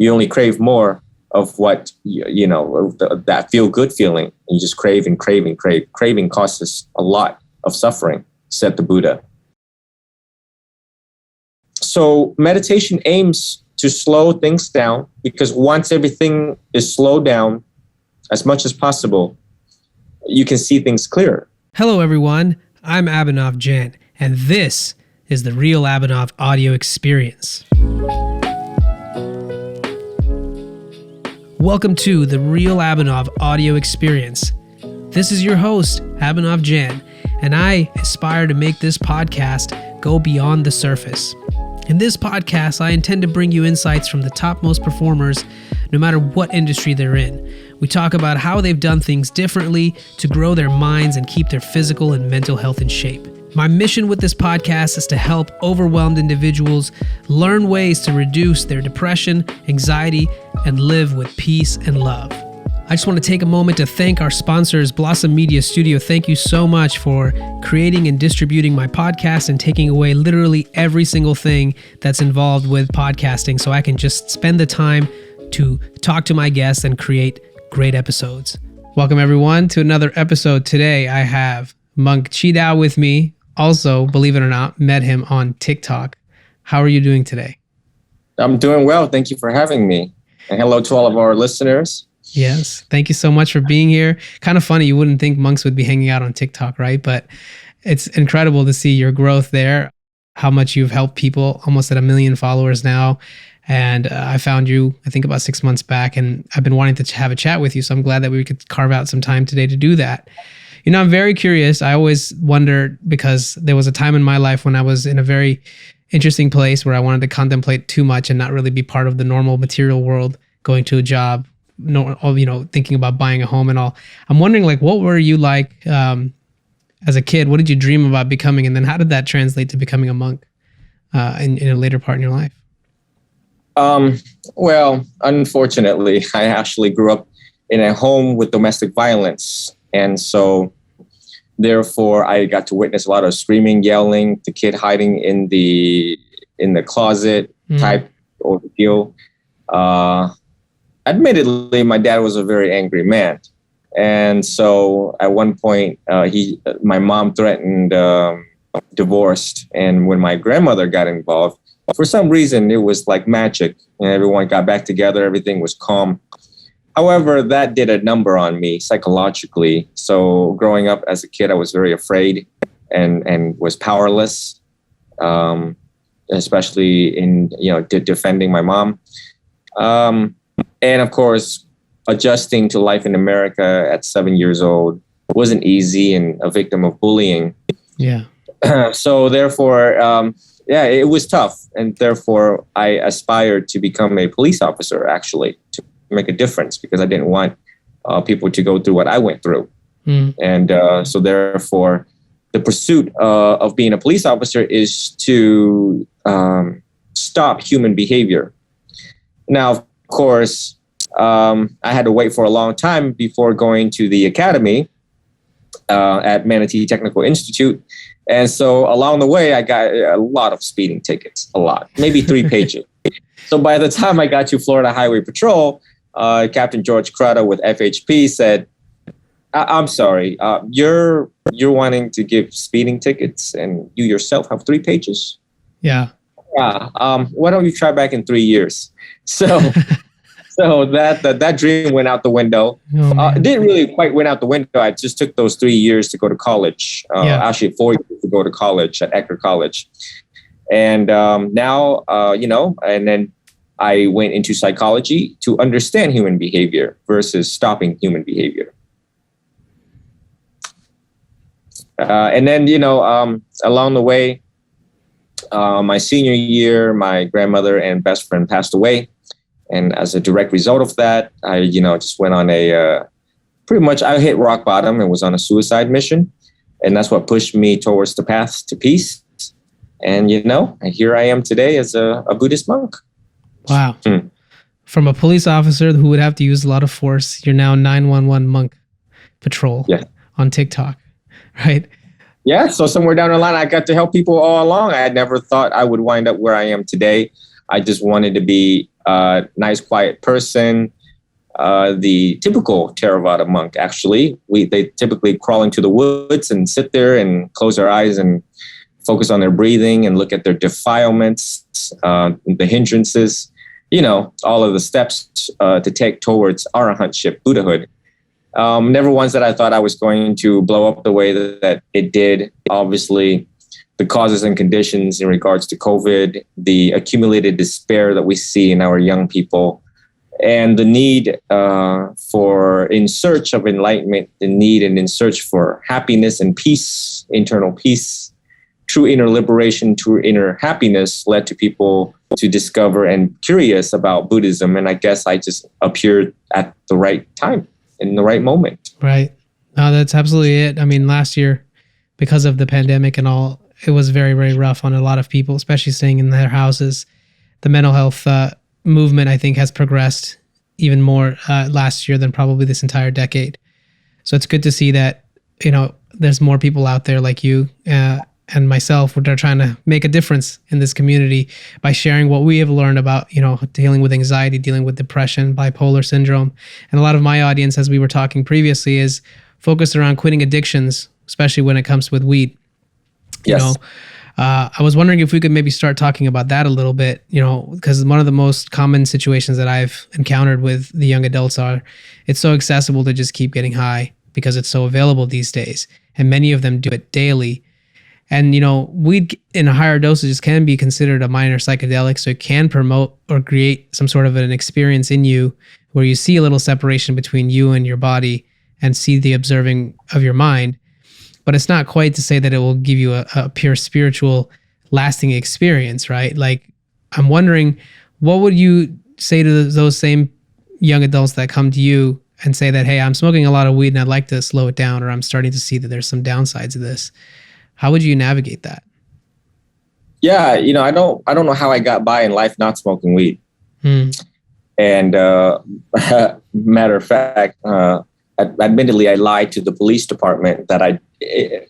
you only crave more of what, that feel-good feeling. You just crave and crave and crave. Craving causes a lot of suffering, said the Buddha. So meditation aims to slow things down, because once everything is slowed down as much as possible, you can see things clearer. Hello, everyone. I'm Abhinav, and this is the Real Abhinav audio experience. Welcome to the Real Abhinav audio experience. This is your host, Abhinav, and I aspire to make this podcast go beyond the surface. In this podcast, I intend to bring you insights from the topmost performers, no matter what industry they're in. We talk about how they've done things differently to grow their minds and keep their physical and mental health in shape. My mission with this podcast is to help overwhelmed individuals learn ways to reduce their depression, anxiety, and live with peace and love. I just want to take a moment to thank our sponsors, Blossom Media Studio. Thank you so much for creating and distributing my podcast and taking away literally every single thing that's involved with podcasting, so I can just spend the time to talk to my guests and create great episodes. Welcome everyone to another episode. Today I have Monk Tri Dao with me. Also, believe it or not, met him on TikTok. How are you doing today? I'm doing well. Thank you for having me. And hello to all of our listeners. Yes. Thank you so much for being here. Kind of funny. You wouldn't think monks would be hanging out on TikTok, right? But it's incredible to see your growth there, how much you've helped people, almost at 1 million followers now. And I found you, I think about 6 months back, and I've been wanting to have a chat with you. So I'm glad that we could carve out some time today to do that. You know, I'm very curious. I always wondered, because there was a time in my life when I was in a very interesting place where I wanted to contemplate too much and not really be part of the normal material world, going to a job, thinking about buying a home and all. I'm wondering, what were you like as a kid? What did you dream about becoming? And then how did that translate to becoming a monk in a later part in your life? Well, unfortunately, I actually grew up in a home with domestic violence. And so, therefore, I got to witness a lot of screaming, yelling, the kid hiding in the closet type ordeal. Admittedly, my dad was a very angry man. And so at one point, my mom threatened divorced. And when my grandmother got involved, for some reason, it was like magic. And everyone got back together. Everything was calm. However, that did a number on me psychologically. So growing up as a kid, I was very afraid and was powerless, especially in, defending my mom. And of course, adjusting to life in America at 7 years old wasn't easy, and a victim of bullying. Yeah. So therefore, it was tough. And therefore, I aspired to become a police officer, actually, to make a difference, because I didn't want people to go through what I went through. And so therefore, the pursuit of being a police officer is to stop human behavior. Now, of course, I had to wait for a long time before going to the academy at Manatee Technical Institute. And so along the way, I got a lot of speeding tickets, maybe 3 pages. So by the time I got to Florida Highway Patrol, Captain George Crutta with FHP said, I'm sorry, you're wanting to give speeding tickets and you yourself have 3 pages? Yeah. Why don't you try back in 3 years? So that dream went out the window. It didn't really quite went out the window. I just took those 3 years to go to college. Actually 4 years to go to college at Ecker College. And now, and then I went into psychology to understand human behavior versus stopping human behavior. And then, along the way, my senior year, my grandmother and best friend passed away. And as a direct result of that, I, just went on I hit rock bottom and was on a suicide mission. And that's what pushed me towards the path to peace. And, here I am today as a Buddhist monk. Wow. From a police officer who would have to use a lot of force, you're now 911 monk patrol on TikTok, right? Yeah. So somewhere down the line, I got to help people all along. I had never thought I would wind up where I am today. I just wanted to be a nice, quiet person. The typical Theravada monk, actually, they typically crawl into the woods and sit there and close their eyes and focus on their breathing and look at their defilements, the hindrances, all of the steps to take towards arahantship, Buddhahood. Never once that I thought I was going to blow up the way that it did. Obviously, the causes and conditions in regards to COVID, the accumulated despair that we see in our young people, and the need in search of enlightenment, the need and in search for happiness and peace, internal peace, true inner liberation, true inner happiness led to people to discover and curious about Buddhism. And I guess I just appeared at the right time, in the right moment. Right. No, that's absolutely it. I mean, last year, because of the pandemic and all, it was very, very rough on a lot of people, especially staying in their houses. The mental health movement, I think, has progressed even more last year than probably this entire decade. So it's good to see that, there's more people out there like you and myself that are trying to make a difference in this community by sharing what we have learned about, dealing with anxiety, dealing with depression, bipolar syndrome. And a lot of my audience, as we were talking previously, is focused around quitting addictions, especially when it comes with weed. Yes. I was wondering if we could maybe start talking about that a little bit, because one of the most common situations that I've encountered with the young adults are it's so accessible to just keep getting high because it's so available these days. And many of them do it daily. And, weed in higher dosages can be considered a minor psychedelic, so it can promote or create some sort of an experience in you where you see a little separation between you and your body and see the observing of your mind. But it's not quite to say that it will give you a pure spiritual lasting experience, right? Like, I'm wondering, what would you say to those same young adults that come to you and say that, hey, I'm smoking a lot of weed and I'd like to slow it down, or I'm starting to see that there's some downsides of this? How would you navigate that? Yeah, I don't know how I got by in life not smoking weed. And matter of fact, admittedly, I lied to the police department that I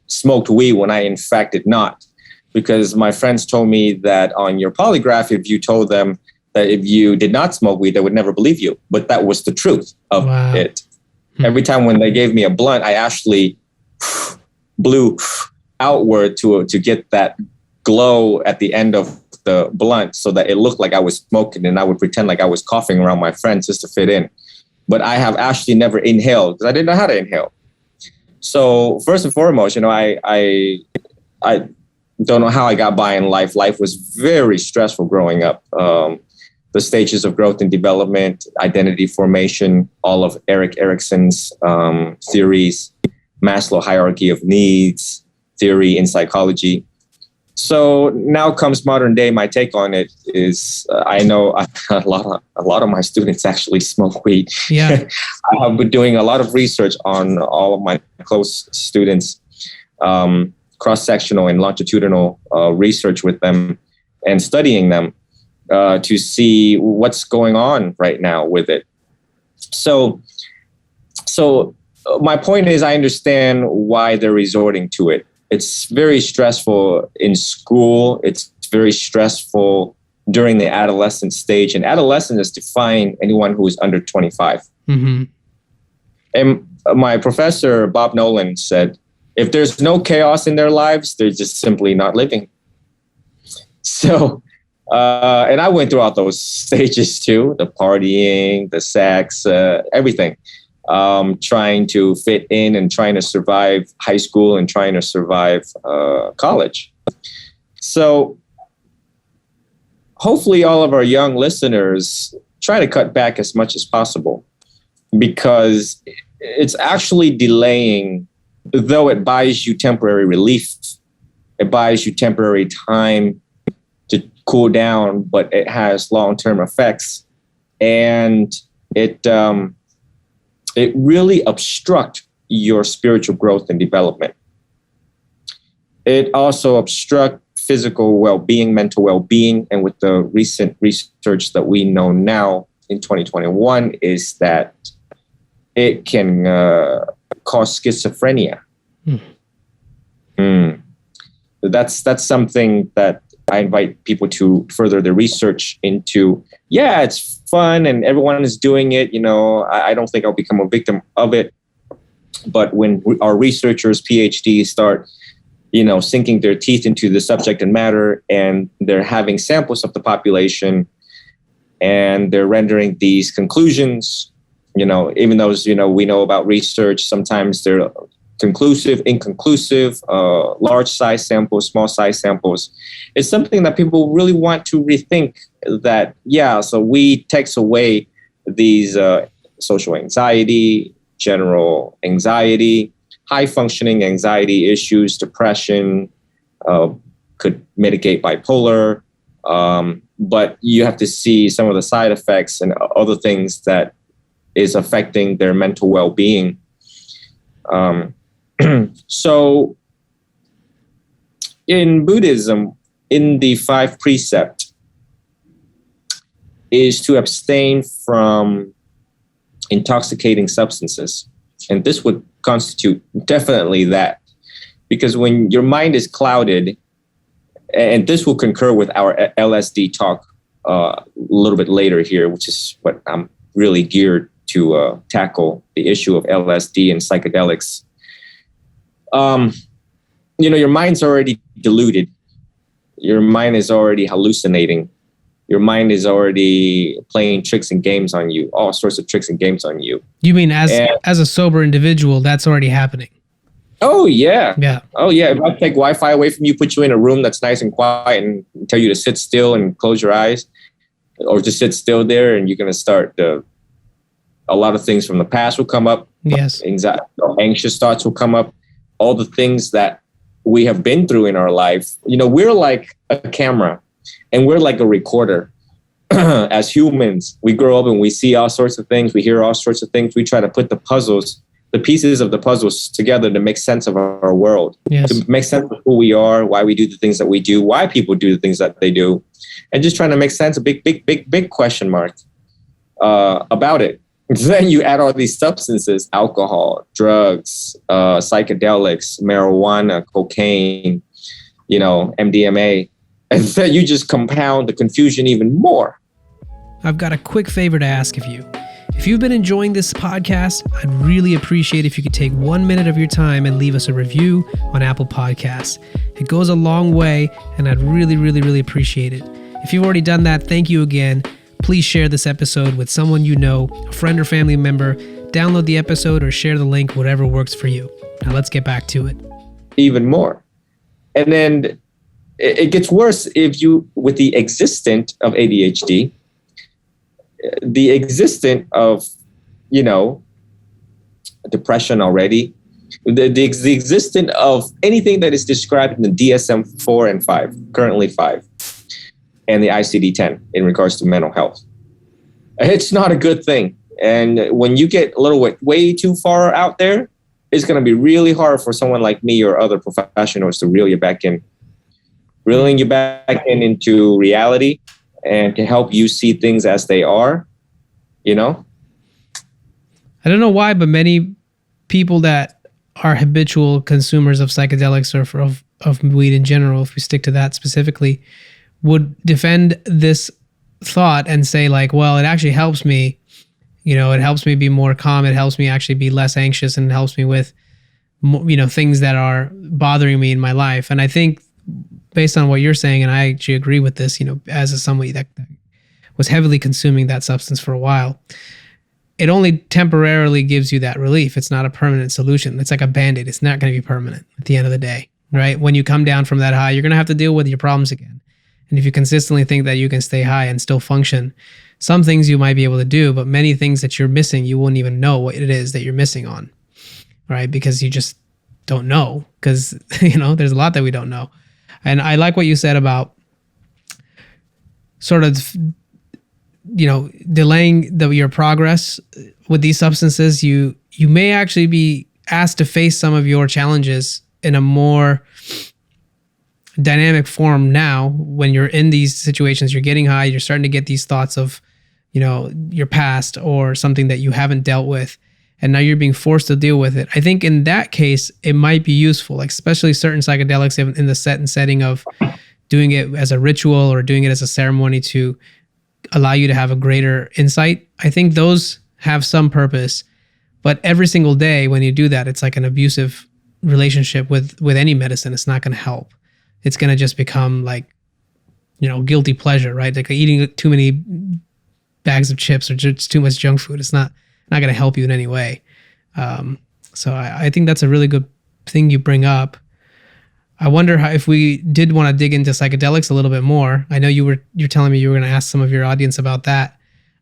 smoked weed when I in fact did not, because my friends told me that on your polygraph, if you told them that if you did not smoke weed, they would never believe you. But that was the truth of it. Every time when they gave me a blunt, I actually blew outward to get that glow at the end of the blunt so that it looked like I was smoking, and I would pretend like I was coughing around my friends just to fit in. But I have actually never inhaled because I didn't know how to inhale. So first and foremost, I don't know how I got by in life. Life was very stressful growing up. The stages of growth and development, identity formation, all of Erik Erikson's theories, Maslow hierarchy of needs theory in psychology. So now comes modern day. My take on it is I know a lot of my students actually smoke weed. Yeah, I have been doing a lot of research on all of my close students, cross-sectional and longitudinal research with them and studying them to see what's going on right now with it. So my point is, I understand why they're resorting to it. It's very stressful in school. It's very stressful during the adolescent stage. And adolescent is defined anyone who is under 25. Mm-hmm. And my professor, Bob Nolan, said, if there's no chaos in their lives, they're just simply not living. So, and I went through all those stages too, the partying, the sex, everything. Trying to fit in and trying to survive high school and trying to survive college. So hopefully all of our young listeners try to cut back as much as possible, because it's actually delaying, though it buys you temporary relief, it buys you temporary time to cool down, but it has long-term effects. And it really obstructs your spiritual growth and development. It also obstructs physical well-being, mental well-being. And with the recent research that we know now in 2021 is that it can cause schizophrenia. That's something that I invite people to further their research into, yeah, it's fun and everyone is doing it. I don't think I'll become a victim of it. But when our researchers, PhDs, start, sinking their teeth into the subject and matter, and they're having samples of the population, and they're rendering these conclusions, even those, we know about research, sometimes they're conclusive, inconclusive, large size samples, small size samples. It's something that people really want to rethink that, so we text away these social anxiety, general anxiety, high functioning anxiety issues, depression, could mitigate bipolar. But you have to see some of the side effects and other things that is affecting their mental well-being. So in Buddhism, in the 5 precept is to abstain from intoxicating substances. And this would constitute definitely that, because when your mind is clouded, and this will concur with our LSD talk a little bit later here, which is what I'm really geared to tackle, the issue of LSD and psychedelics. Your mind's already deluded. Your mind is already hallucinating. Your mind is already playing tricks and games on you, all sorts of tricks and games on you. You mean as a sober individual, that's already happening? Oh, yeah. Yeah. Oh, yeah. If I take Wi-Fi away from you, put you in a room that's nice and quiet and tell you to sit still and close your eyes, or just sit still there, and you're going to start a lot of things from the past will come up. Yes. Anxiety, anxious thoughts will come up. All the things that we have been through in our life. We're like a camera and we're like a recorder. As humans, we grow up and we see all sorts of things. We hear all sorts of things. We try to put the pieces of the puzzles together to make sense of our world, to make sense of who we are, why we do the things that we do, why people do the things that they do, and just trying to make sense, a big question mark about it. Then you add all these substances, alcohol, drugs, psychedelics, marijuana, cocaine, MDMA, and then you just compound the confusion even more. I've got a quick favor to ask of you. If you've been enjoying this podcast, I'd really appreciate if you could take 1 minute of your time and leave us a review on Apple Podcasts. It goes a long way, and I'd really, really, really appreciate it. If you've already done that, thank you again. Please share this episode with someone you know, a friend or family member. Download the episode or share the link, whatever works for you. Now let's get back to it. Even more. And then it gets worse if you, with the existent of ADHD, the existent of, depression already, the existent of anything that is described in the DSM-4 and 5, currently 5, and the ICD-10 in regards to mental health. It's not a good thing. And when you get a little way too far out there, it's going to be really hard for someone like me or other professionals to reel you back in. Reeling you back into reality and to help you see things as they are, I don't know why, but many people that are habitual consumers of psychedelics or of weed in general, if we stick to that specifically, would defend this thought and say like, well, it actually helps me, it helps me be more calm. It helps me actually be less anxious, and it helps me with, things that are bothering me in my life. And I think based on what you're saying, and I actually agree with this, as somebody that was heavily consuming that substance for a while, it only temporarily gives you that relief. It's not a permanent solution. It's like a Band-Aid. It's not going to be permanent at the end of the day, right? When you come down from that high, you're going to have to deal with your problems again. And if you consistently think that you can stay high and still function, some things you might be able to do, but many things that you're missing, you won't even know what it is that you're missing on, right? Because you just don't know, because, there's a lot that we don't know. And I like what you said about sort of, delaying your progress with these substances. You may actually be asked to face some of your challenges in a more dynamic form now. When you're in these situations, you're getting high, you're starting to get these thoughts of, your past or something that you haven't dealt with, and now you're being forced to deal with it. I think in that case, it might be useful, like especially certain psychedelics in the setting of doing it as a ritual or doing it as a ceremony to allow you to have a greater insight. I think those have some purpose, but every single day when you do that, it's like an abusive relationship with any medicine. It's not going to help. It's going to just become like, guilty pleasure, right? Like eating too many bags of chips or just too much junk food. It's not going to help you in any way. So I think that's a really good thing you bring up. I wonder if we did want to dig into psychedelics a little bit more. I know you're telling me you were going to ask some of your audience about that.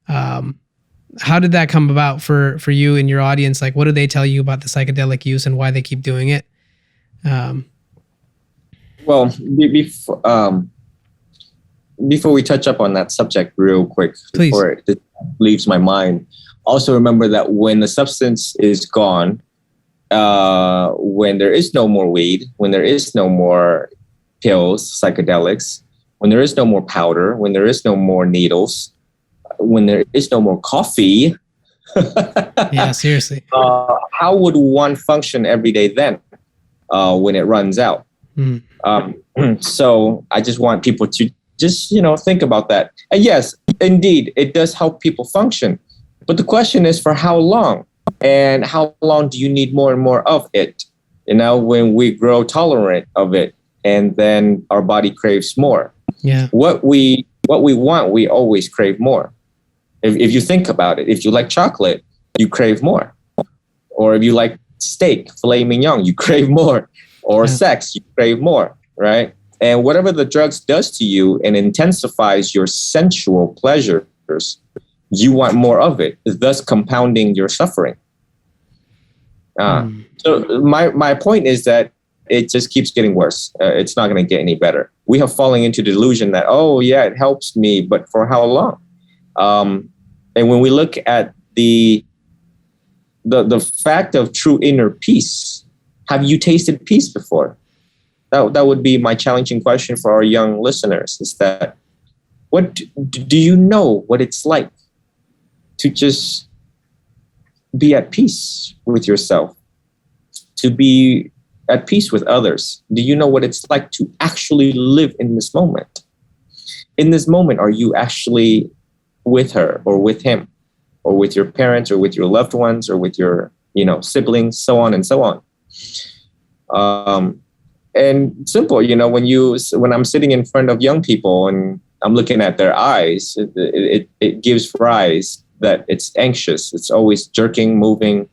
How did that come about for you and your audience? Like, what do they tell you about the psychedelic use and why they keep doing it? Well, before we touch up on that subject real quick, please, before it leaves my mind, also remember that when the substance is gone, when there is no more weed, when there is no more pills, psychedelics, when there is no more powder, when there is no more needles, when there is no more coffee. Yeah, seriously. How would one function every day then when it runs out? So I just want people to just, think about that. And yes, indeed, it does help people function. But the question is, for how long? And how long do you need more and more of it? When we grow tolerant of it, and then our body craves more. Yeah. What we want, we always crave more. If you think about it, if you like chocolate, you crave more. Or if you like steak, filet mignon, you crave more. Or sex, you crave more, right? And whatever the drugs does to you and intensifies your sensual pleasures, you want more of it, thus compounding your suffering. So my point is that it just keeps getting worse. It's not going to get any better. We have fallen into the delusion that, oh yeah, it helps me, but for how long? And when we look at the fact of true inner peace, have you tasted peace before? That would be my challenging question for our young listeners, is that what do you know what it's like to just be at peace with yourself, to be at peace with others? Do you know what it's like to actually live in this moment? In this moment, are you actually with her or with him or with your parents or with your loved ones or with your, siblings, so on and so on? And simple, when I'm sitting in front of young people and I'm looking at their eyes, it gives rise that it's anxious. It's always jerking, moving,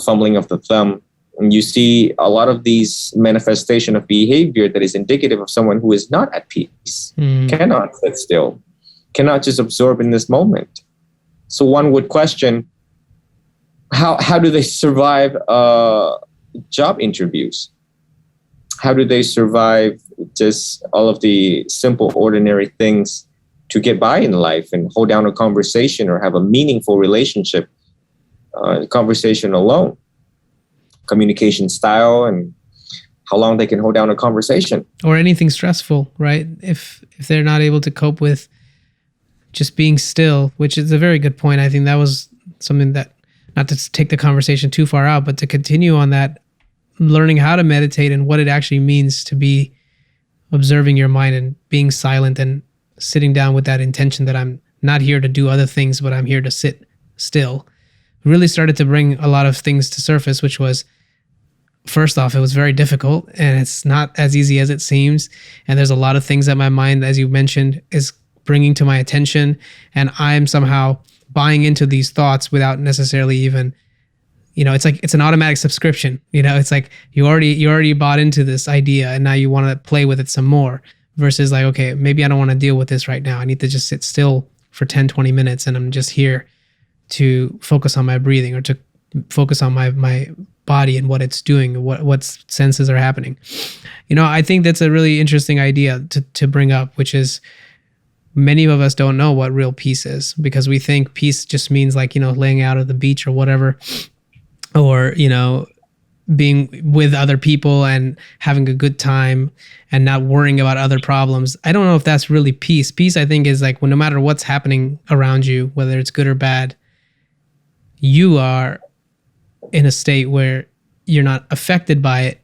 fumbling of the thumb. And you see a lot of these manifestation of behavior that is indicative of someone who is not at peace, cannot sit still, cannot just absorb in this moment. So one would question, how do they survive job interviews? How do they survive just all of the simple, ordinary things to get by in life and hold down a conversation or have a meaningful relationship, conversation alone, communication style, and how long they can hold down a conversation. Or anything stressful, right? If they're not able to cope with just being still, which is a very good point. I think that was something that, not to take the conversation too far out, but to continue on that, learning how to meditate and what it actually means to be observing your mind and being silent and sitting down with that intention that I'm not here to do other things, but I'm here to sit still, really started to bring a lot of things to surface, which was, first off, it was very difficult and it's not as easy as it seems. And there's a lot of things that my mind, as you mentioned, is bringing to my attention. And I'm somehow buying into these thoughts without necessarily even, it's like, it's an automatic subscription. It's like you already bought into this idea and now you want to play with it some more, versus like, okay, maybe I don't want to deal with this right now. I need to just sit still for 10, 20 minutes and I'm just here to focus on my breathing or to focus on my body and what it's doing, what senses are happening. I think that's a really interesting idea to bring up, which is many of us don't know what real peace is, because we think peace just means like, laying out at the beach or whatever, or, being with other people and having a good time and not worrying about other problems. I don't know if that's really peace. Peace, I think, is like, when no matter what's happening around you, whether it's good or bad, you are in a state where you're not affected by it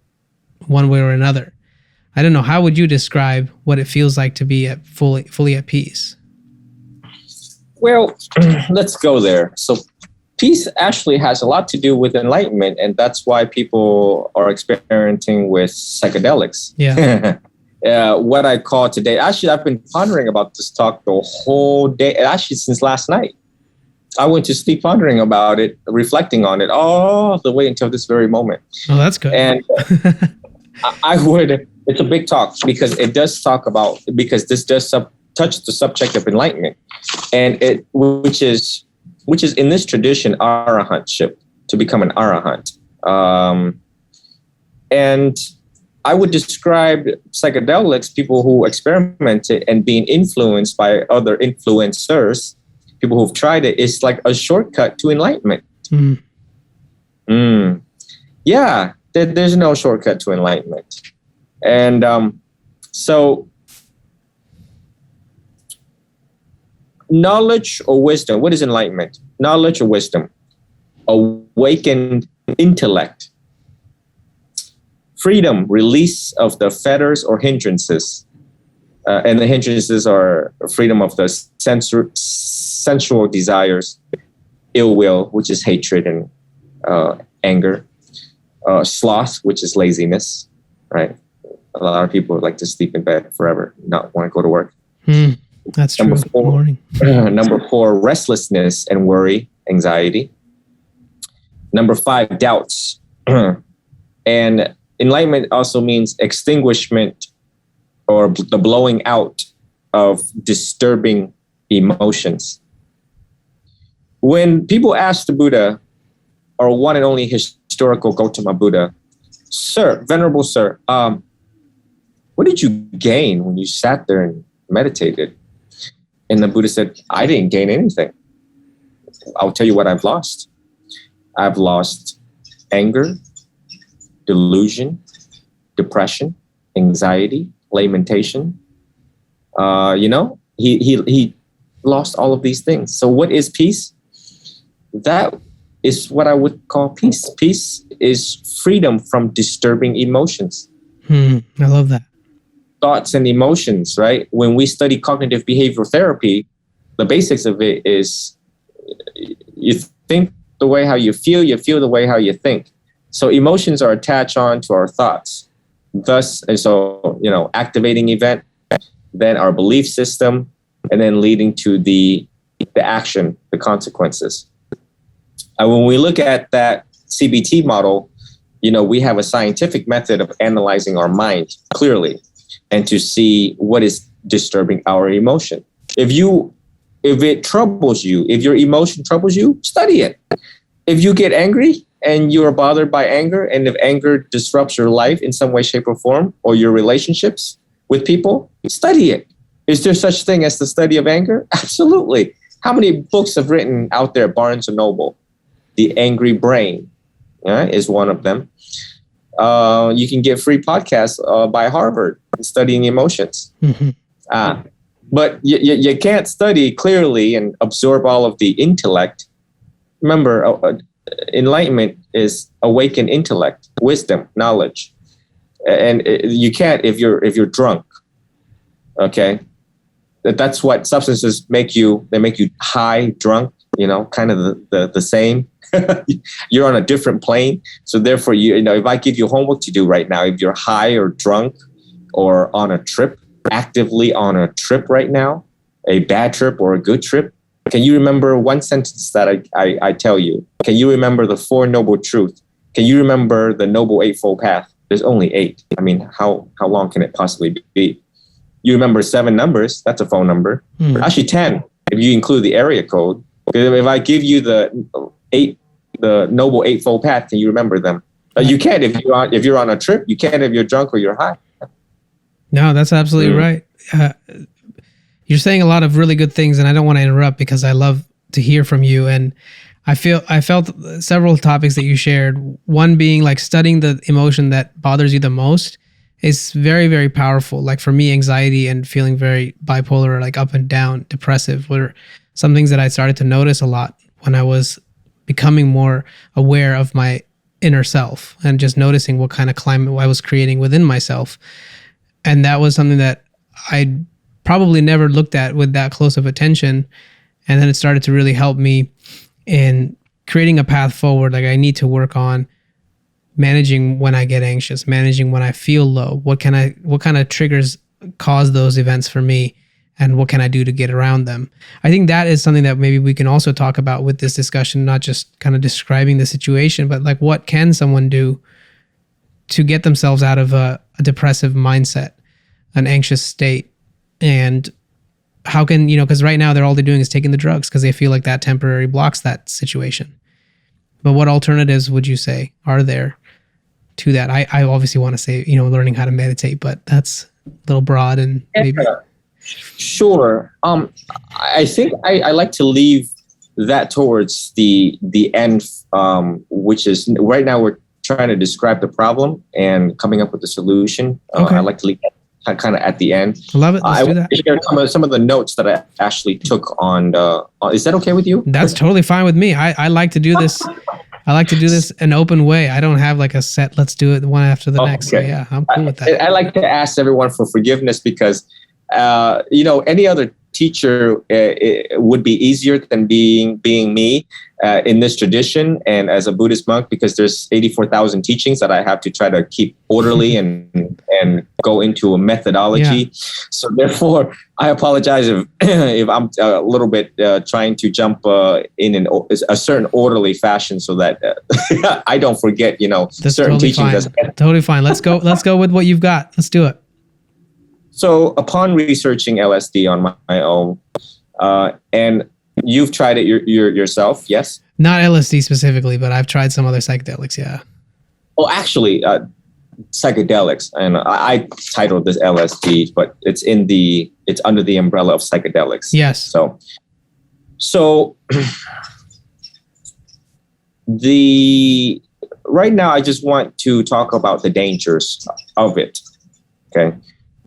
one way or another, I don't know, how would you describe what it feels like to be fully at peace? Well, let's go there. So peace actually has a lot to do with enlightenment, and that's why people are experimenting with psychedelics. Yeah. What I call today, actually, I've been pondering about this talk the whole day, actually since last night. I went to sleep pondering about it, reflecting on it all the way until this very moment. Oh, that's good. And it's a big talk because it does talk about, because this does touch the subject of enlightenment, and which is in this tradition, arahantship, to become an arahant. And I would describe psychedelics, people who experimented and being influenced by other influencers, people who've tried it, is like a shortcut to enlightenment. Yeah, there's no shortcut to enlightenment. And so knowledge or wisdom, what is enlightenment? Knowledge or wisdom? Awakened intellect. Freedom, release of the fetters or hindrances. And the hindrances are freedom of the sensual desires, ill will, which is hatred and anger, sloth, which is laziness, right? A lot of people like to sleep in bed forever, not want to go to work. That's true. Number 4, restlessness and worry, anxiety. Number 5, doubts. And enlightenment also means extinguishment or the blowing out of disturbing emotions. When people ask the Buddha, or one and only historical Gautama Buddha, "Sir, Venerable Sir, what did you gain when you sat there and meditated?" And the Buddha said, "I didn't gain anything. I'll tell you what I've lost. I've lost anger, delusion, depression, anxiety, lamentation." He lost all of these things. So what is peace? That is what I would call peace. Peace is freedom from disturbing emotions. I love that. Thoughts and emotions, right? When we study cognitive behavioral therapy, the basics of it is you think the way how you feel the way how you think. So emotions are attached on to our thoughts. Thus, and so, activating event, then our belief system, and then leading to the action, the consequences. When we look at that CBT model, we have a scientific method of analyzing our mind clearly and to see what is disturbing our emotion. If it troubles you, if your emotion troubles you, study it. If you get angry and you are bothered by anger, and if anger disrupts your life in some way, shape, or form, or your relationships with people, study it. Is there such thing as the study of anger? Absolutely. How many books have written out there? Barnes & Noble, The Angry Brain is one of them. You can get free podcasts by Harvard, Studying Emotions. But you can't study clearly and absorb all of the intellect. Remember, enlightenment is awakened intellect, wisdom, knowledge. And you can't if you're drunk. Okay? That's what substances make you. They make you high, drunk, kind of the same. You're on a different plane. So therefore, if I give you homework to do right now, if you're high or drunk or on a trip, actively on a trip right now, a bad trip or a good trip, can you remember one sentence that I tell you? Can you remember the 4 Noble Truths? Can you remember the Noble Eightfold Path? There's only 8. I mean, how long can it possibly be? You remember 7 numbers, that's a phone number. Actually 10, if you include the area code. If I give you the Noble Eightfold Path, can you remember them? You can't if you're on a trip. You can't if you're drunk or you're high. No, that's absolutely right. You're saying a lot of really good things, and I don't want to interrupt because I love to hear from you. And I felt several topics that you shared. One being like studying the emotion that bothers you the most is very, very powerful. Like for me, anxiety and feeling very bipolar, like up and down, depressive, were some things that I started to notice a lot when I was becoming more aware of my inner self and just noticing what kind of climate I was creating within myself. And that was something that I probably never looked at with that close of attention. And then it started to really help me in creating a path forward. Like I need to work on managing when I get anxious, managing when I feel low. What kind of triggers cause those events for me, and what can I do to get around them? I think that is something that maybe we can also talk about with this discussion, not just kind of describing the situation, but like what can someone do to get themselves out of a depressive mindset, an anxious state, and how can, because right now all they're doing is taking the drugs because they feel like that temporarily blocks that situation. But what alternatives would you say are there to that? I obviously want to say, learning how to meditate, but that's a little broad and maybe. Sure. I think I like to leave that towards the end, which is right now we're trying to describe the problem and coming up with a solution. Okay. I like to leave that kind of at the end. I love it. Let's do that. Share some of the notes that I actually took on. Is that okay with you? That's totally fine with me. I like to do this. I like to do this an open way. I don't have like a set, let's do it one after the next. So yeah, I'm cool with that. I like to ask everyone for forgiveness because, any other teacher would be easier than being me in this tradition and as a Buddhist monk, because there's 84,000 teachings that I have to try to keep orderly and go into a methodology. Yeah. So therefore, I apologize if I'm a little bit trying to jump in a certain orderly fashion so that I don't forget, That's certain totally teachings. Fine. Totally fine. Let's go with what you've got. Let's do it. So upon researching LSD on my own, and you've tried it yourself, yes? Not LSD specifically, but I've tried some other psychedelics, yeah. Oh, actually, psychedelics, and I titled this LSD, but it's under the umbrella of psychedelics. Yes. So right now, I just want to talk about the dangers of it. Okay.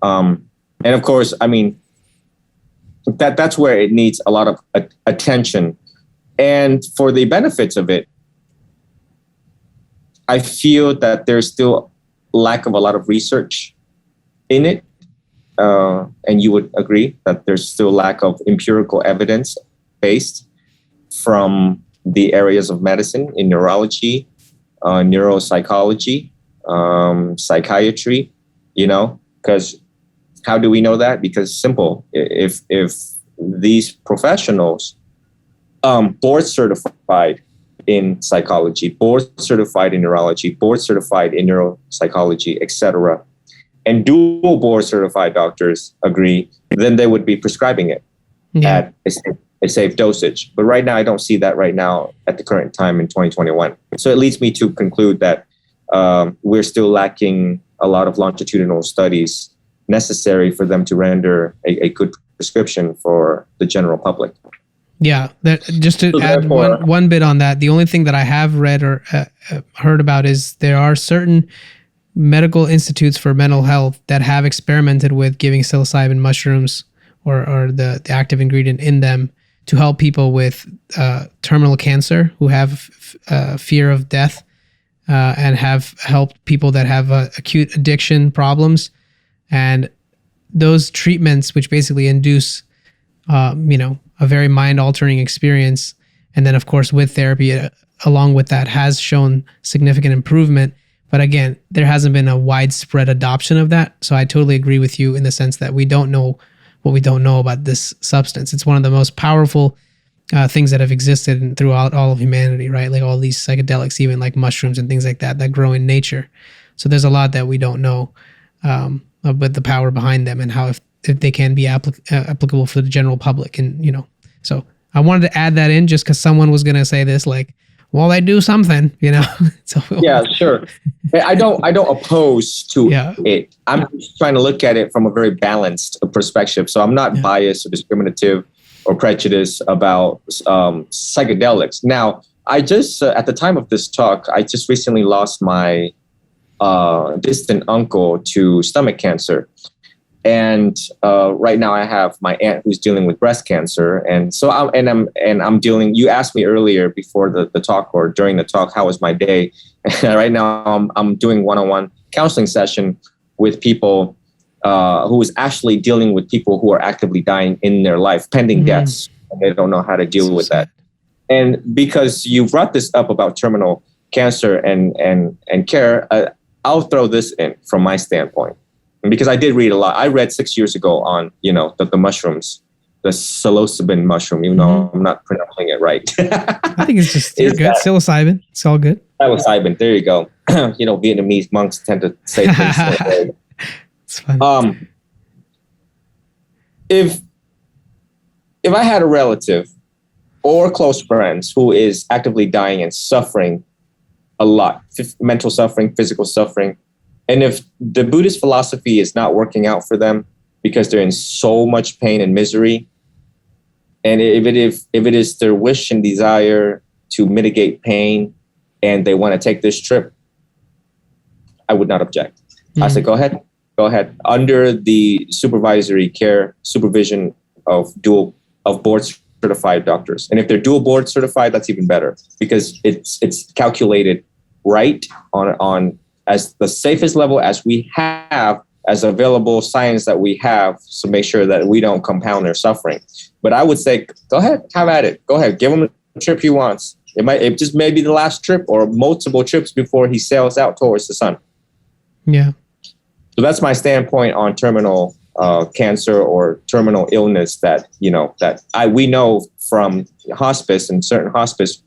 And of course, I mean, that's where it needs a lot of attention. And for the benefits of it, I feel that there's still lack of a lot of research in it. And you would agree that there's still lack of empirical evidence based from the areas of medicine in neurology, neuropsychology, psychiatry, because how do we know that? Because simple, if these professionals, board certified in psychology, board certified in neurology, board certified in neuropsychology, etc., and dual board certified doctors agree, then they would be prescribing it at a safe dosage. But right now, I don't see that right now at the current time in 2021. So it leads me to conclude that we're still lacking a lot of longitudinal studies necessary for them to render a good prescription for the general public. Yeah, just to add one bit on that, the only thing that I have read or heard about is there are certain medical institutes for mental health that have experimented with giving psilocybin mushrooms or the active ingredient in them to help people with terminal cancer who have fear of death and have helped people that have acute addiction problems. And those treatments, which basically induce, a very mind-altering experience, and then, of course, with therapy along with that, has shown significant improvement. But again, there hasn't been a widespread adoption of that. So I totally agree with you in the sense that we don't know what we don't know about this substance. It's one of the most powerful things that have existed throughout all of humanity, right? Like all these psychedelics, even like mushrooms and things like that grow in nature. So there's a lot that we don't know. But the power behind them and how if they can be applicable for the general public. And, so I wanted to add that in just because someone was going to say this, like, well, they do something, So, yeah, sure. I don't oppose to it. I'm just trying to look at it from a very balanced perspective. So I'm not biased or discriminative or prejudiced about psychedelics. Now, I just, at the time of this talk, I just recently lost my distant uncle to stomach cancer. And right now I have my aunt who's dealing with breast cancer. And so I'm dealing, you asked me earlier before the talk or during the talk, how was my day? And right now I'm doing one-on-one counseling session with people who is actually dealing with people who are actively dying in their life, pending deaths, and they don't know how to deal with that. And because you brought this up about terminal cancer and care, I'll throw this in from my standpoint. And because I did read a lot. I read 6 years ago on, the mushrooms, the psilocybin mushroom, even though I'm not pronouncing it right. I think it's just, you're good. Psilocybin. It's all good. Psilocybin. There you go. Vietnamese monks tend to say things that way. It's fun. If I had a relative or close friends who is actively dying and suffering a lot, mental suffering, physical suffering, and if the Buddhist philosophy is not working out for them because they're in so much pain and misery, and if it is their wish and desire to mitigate pain and they want to take this trip, I would not object. I said, go ahead. Under the supervision of board certified doctors. And if they're dual board certified, that's even better because it's calculated right on as the safest level as we have, as available science that we have, to make sure that we don't compound their suffering. But I would say, go ahead, have at it. Go ahead, give him the trip he wants. It just may be the last trip or multiple trips before he sails out towards the sun. Yeah. So that's my standpoint on terminal cancer or terminal illness that we know from hospice and certain hospice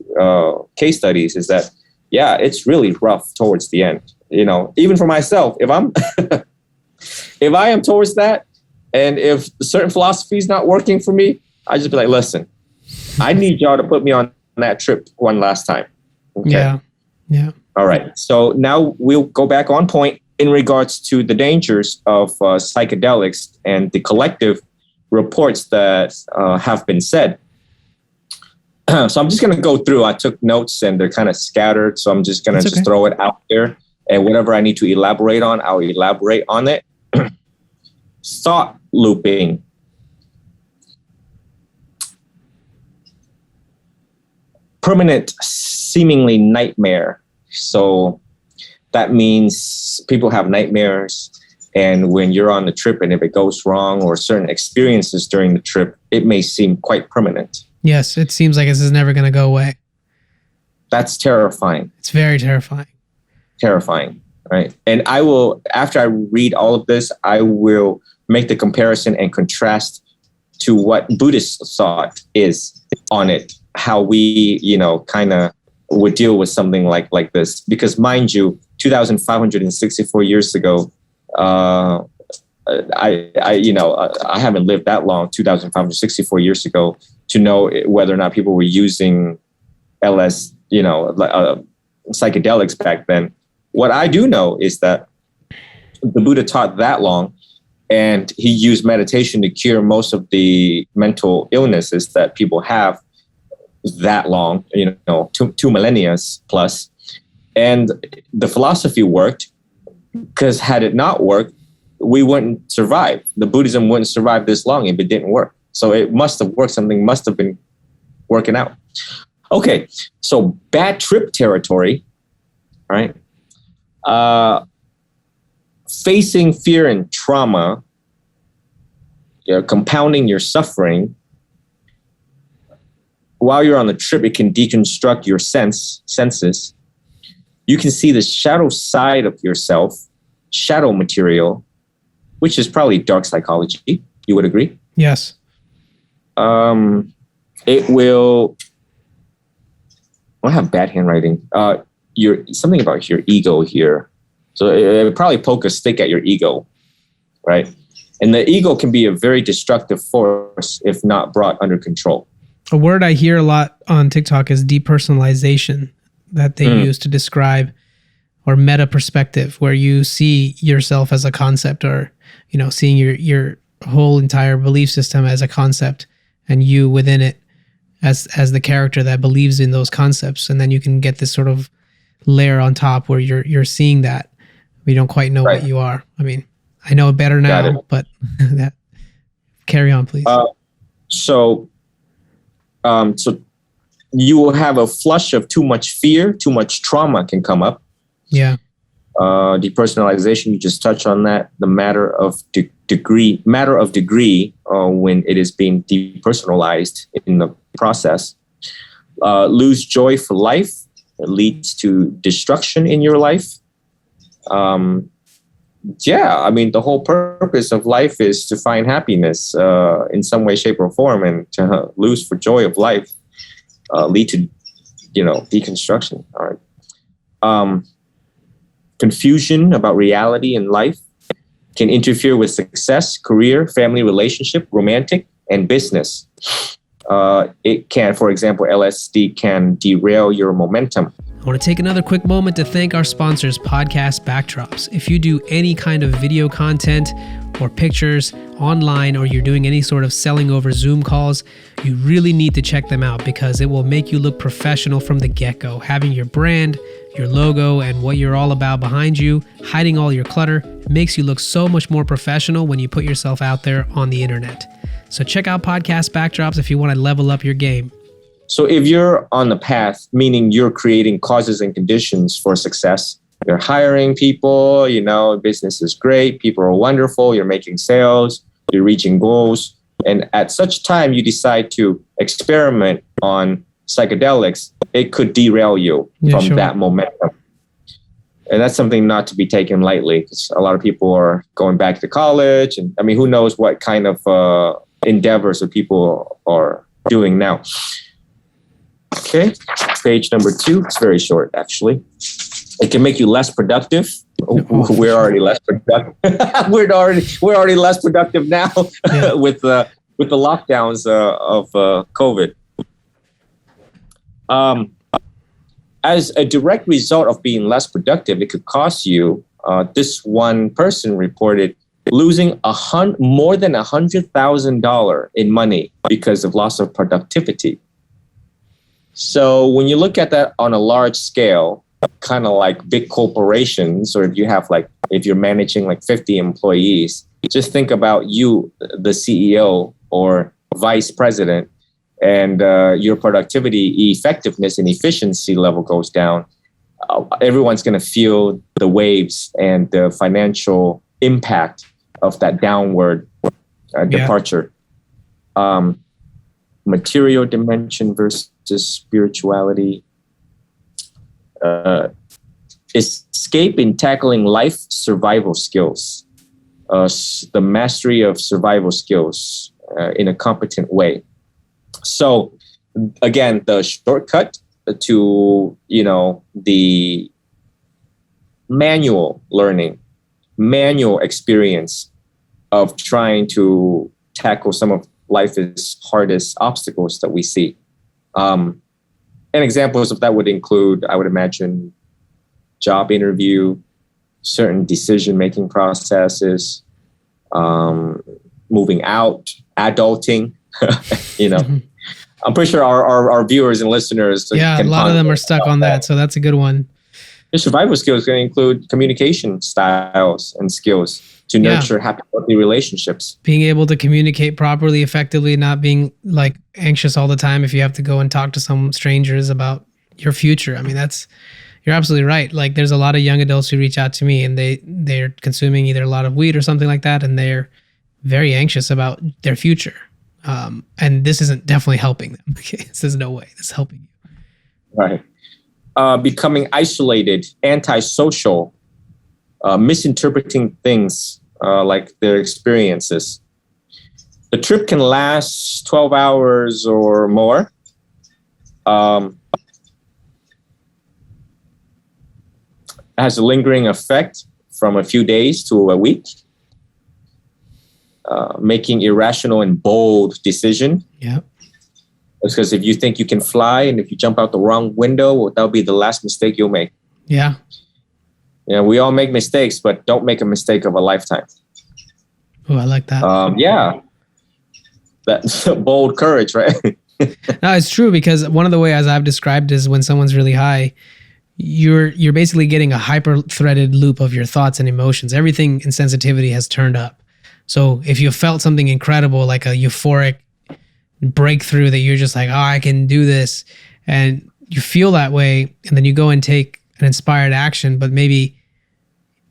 case studies is that, yeah, it's really rough towards the end. Even for myself, if I am towards that, and if certain philosophy is not working for me, I just be like, listen, I need y'all to put me on that trip one last time. Okay? Yeah. All right. So now we'll go back on point in regards to the dangers of psychedelics and the collective reports that have been said. So I'm just going to go through. I took notes and they're kind of scattered. So I'm just going to throw it out there. And whatever I need to elaborate on, I'll elaborate on it. Thought looping. Permanent, seemingly nightmare. So that means people have nightmares. And when you're on the trip and if it goes wrong or certain experiences during the trip, it may seem quite permanent. Yes, it seems like this is never going to go away. That's terrifying. It's very terrifying. Terrifying, right? And I will, after I read all of this, I will make the comparison and contrast to what Buddhist thought is on it, how we, kind of would deal with something like this. Because mind you, 2,564 years ago, I haven't lived that long, 2,564 years ago, to know whether or not people were using psychedelics back then. What I do know is that the Buddha taught that long, and he used meditation to cure most of the mental illnesses that people have that long, 2 millennia plus. And the philosophy worked, because had it not worked, we wouldn't survive. The Buddhism wouldn't survive this long if it didn't work. So it must have worked. Something must have been working out. Okay, so bad trip territory, right? Facing fear and trauma, compounding your suffering. While you're on the trip, it can deconstruct your senses. You can see the shadow side of yourself, shadow material, which is probably dark psychology. You would agree? Yes. It will. I have bad handwriting. Something about your ego here. So it would probably poke a stick at your ego, right? And the ego can be a very destructive force if not brought under control. A word I hear a lot on TikTok is depersonalization, that they use to describe, or meta perspective, where you see yourself as a concept, or seeing your whole entire belief system as a concept, and you within it as the character that believes in those concepts. And then you can get this sort of layer on top where you're seeing that we don't quite know what you are. I mean, I know it better now, but that carry on, please. So you will have a flush of too much fear, too much trauma can come up. Yeah. Depersonalization, you just touch on that. The matter of degree, when it is being depersonalized in the process. Lose joy for life. It leads to destruction in your life. The whole purpose of life is to find happiness in some way, shape, or form, and to lose for joy of life lead to, deconstruction. All right. Confusion about reality and life can interfere with success, career, family relationship, romantic, and business. It can, for example, LSD can derail your momentum. I want to take another quick moment to thank our sponsors, Podcast Backdrops. If you do any kind of video content or pictures online, or you're doing any sort of selling over Zoom calls, you really need to check them out because it will make you look professional from the get-go. Having your brand, your logo, and what you're all about behind you, hiding all your clutter, makes you look so much more professional when you put yourself out there on the internet. So check out Podcast Backdrops if you want to level up your game. So if you're on the path, meaning you're creating causes and conditions for success, you're hiring people, business is great, people are wonderful, you're making sales, you're reaching goals. And at such time you decide to experiment on psychedelics, it could derail you from that momentum. And that's something not to be taken lightly, because a lot of people are going back to college. And who knows what kind of endeavors that people are doing now. Okay, page number 2. It's very short, actually. It can make you less productive. We're already less productive. we're already less productive now with the lockdowns of COVID. As a direct result of being less productive, it could cost you. This one person reported losing more than $100,000 in money because of loss of productivity. So when you look at that on a large scale, kind of like big corporations, or if you're managing 50 employees, just think about you, the CEO or vice president, and your productivity, effectiveness, and efficiency level goes down. Everyone's going to feel the waves and the financial impact of that downward departure. Material dimension versus spirituality. Escape in tackling life survival skills. The mastery of survival skills in a competent way. So again, the shortcut to, the manual learning, manual experience of trying to tackle some of life's hardest obstacles that we see. And examples of that would include, I would imagine, job interview, certain decision-making processes, moving out, adulting, I'm pretty sure our viewers and listeners. Yeah, a lot of them are stuck on that. So that's a good one. Your survival skills can include communication styles and skills to nurture happy, healthy relationships. Being able to communicate properly, effectively, not being anxious all the time if you have to go and talk to some strangers about your future. You're absolutely right. There's a lot of young adults who reach out to me and they're consuming either a lot of weed or something like that, and they're very anxious about their future. And this isn't definitely helping them. Okay, there's no way this is helping you. Right. Becoming isolated, antisocial, misinterpreting things like their experiences. The trip can last 12 hours or more. It has a lingering effect from a few days to a week. Making irrational and bold decision. Yeah. Because if you think you can fly and if you jump out the wrong window, that'll be the last mistake you'll make. Yeah. We all make mistakes, but don't make a mistake of a lifetime. Oh, I like that. That's bold courage, right? No, it's true, because one of the ways I've described is when someone's really high, you're basically getting a hyper-threaded loop of your thoughts and emotions. Everything in sensitivity has turned up. So if you felt something incredible, like a euphoric breakthrough that you're just like, oh, I can do this, and you feel that way, and then you go and take an inspired action, but maybe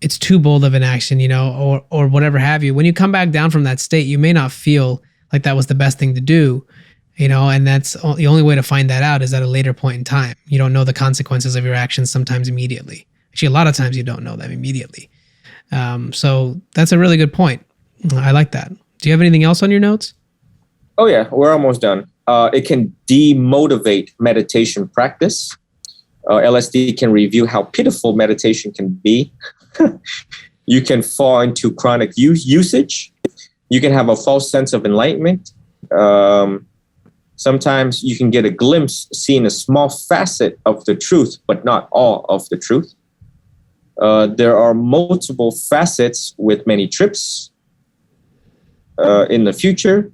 it's too bold of an action, or whatever have you. When you come back down from that state, you may not feel like that was the best thing to do, and that's the only way to find that out is at a later point in time. You don't know the consequences of your actions sometimes immediately. Actually, a lot of times you don't know them immediately. So that's a really good point. I like that. Do you have anything else on your notes? Oh yeah, we're almost done. It can demotivate meditation practice. LSD can review how pitiful meditation can be. You can fall into chronic usage. You can have a false sense of enlightenment. Sometimes you can get a glimpse, seeing a small facet of the truth, but not all of the truth. There are multiple facets with many trips in the future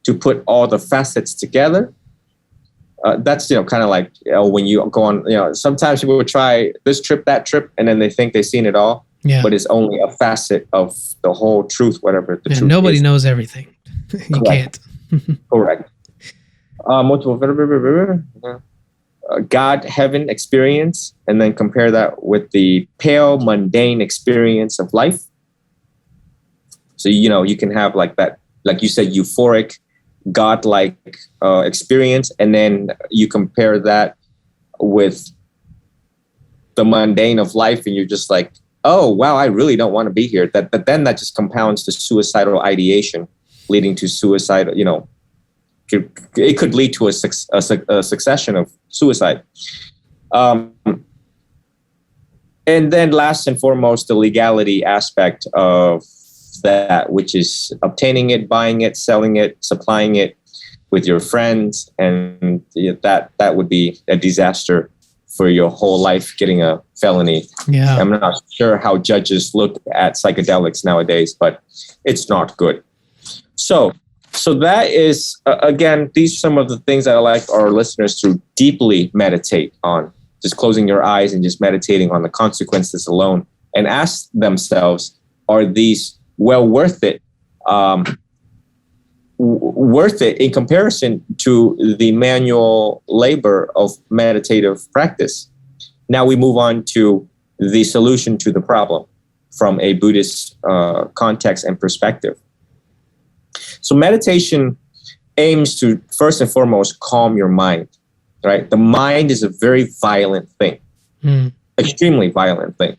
to put all the facets together. That's, kind of like when you go on, sometimes people would try this trip, that trip, and then they think they've seen it all. Yeah. But it's only a facet of the whole truth, whatever the truth nobody is. knows everything. You Correct. can't. Correct. Multiple God, heaven experience, and then compare that with the pale, mundane experience of life. So, you can have like that, like you said, euphoric, godlike experience, and then you compare that with the mundane of life, and you're just like, oh wow, I really don't want to be here. But then that just compounds the suicidal ideation, leading to suicide. It could lead to a succession of suicide. And then last and foremost, the legality aspect of that, which is obtaining it, buying it, selling it, supplying it with your friends, and that would be a disaster for your whole life, getting a felony. Yeah. I'm not sure how judges look at psychedelics nowadays, but it's not good. So that is, again, these are some of the things that I like our listeners to deeply meditate on, just closing your eyes and just meditating on the consequences alone, and ask themselves, are these well worth it? Worth it in comparison to the manual labor of meditative practice. Now we move on to the solution to the problem from a Buddhist context and perspective. So meditation aims to first and foremost calm your mind, right? The mind is a very violent thing, extremely violent thing.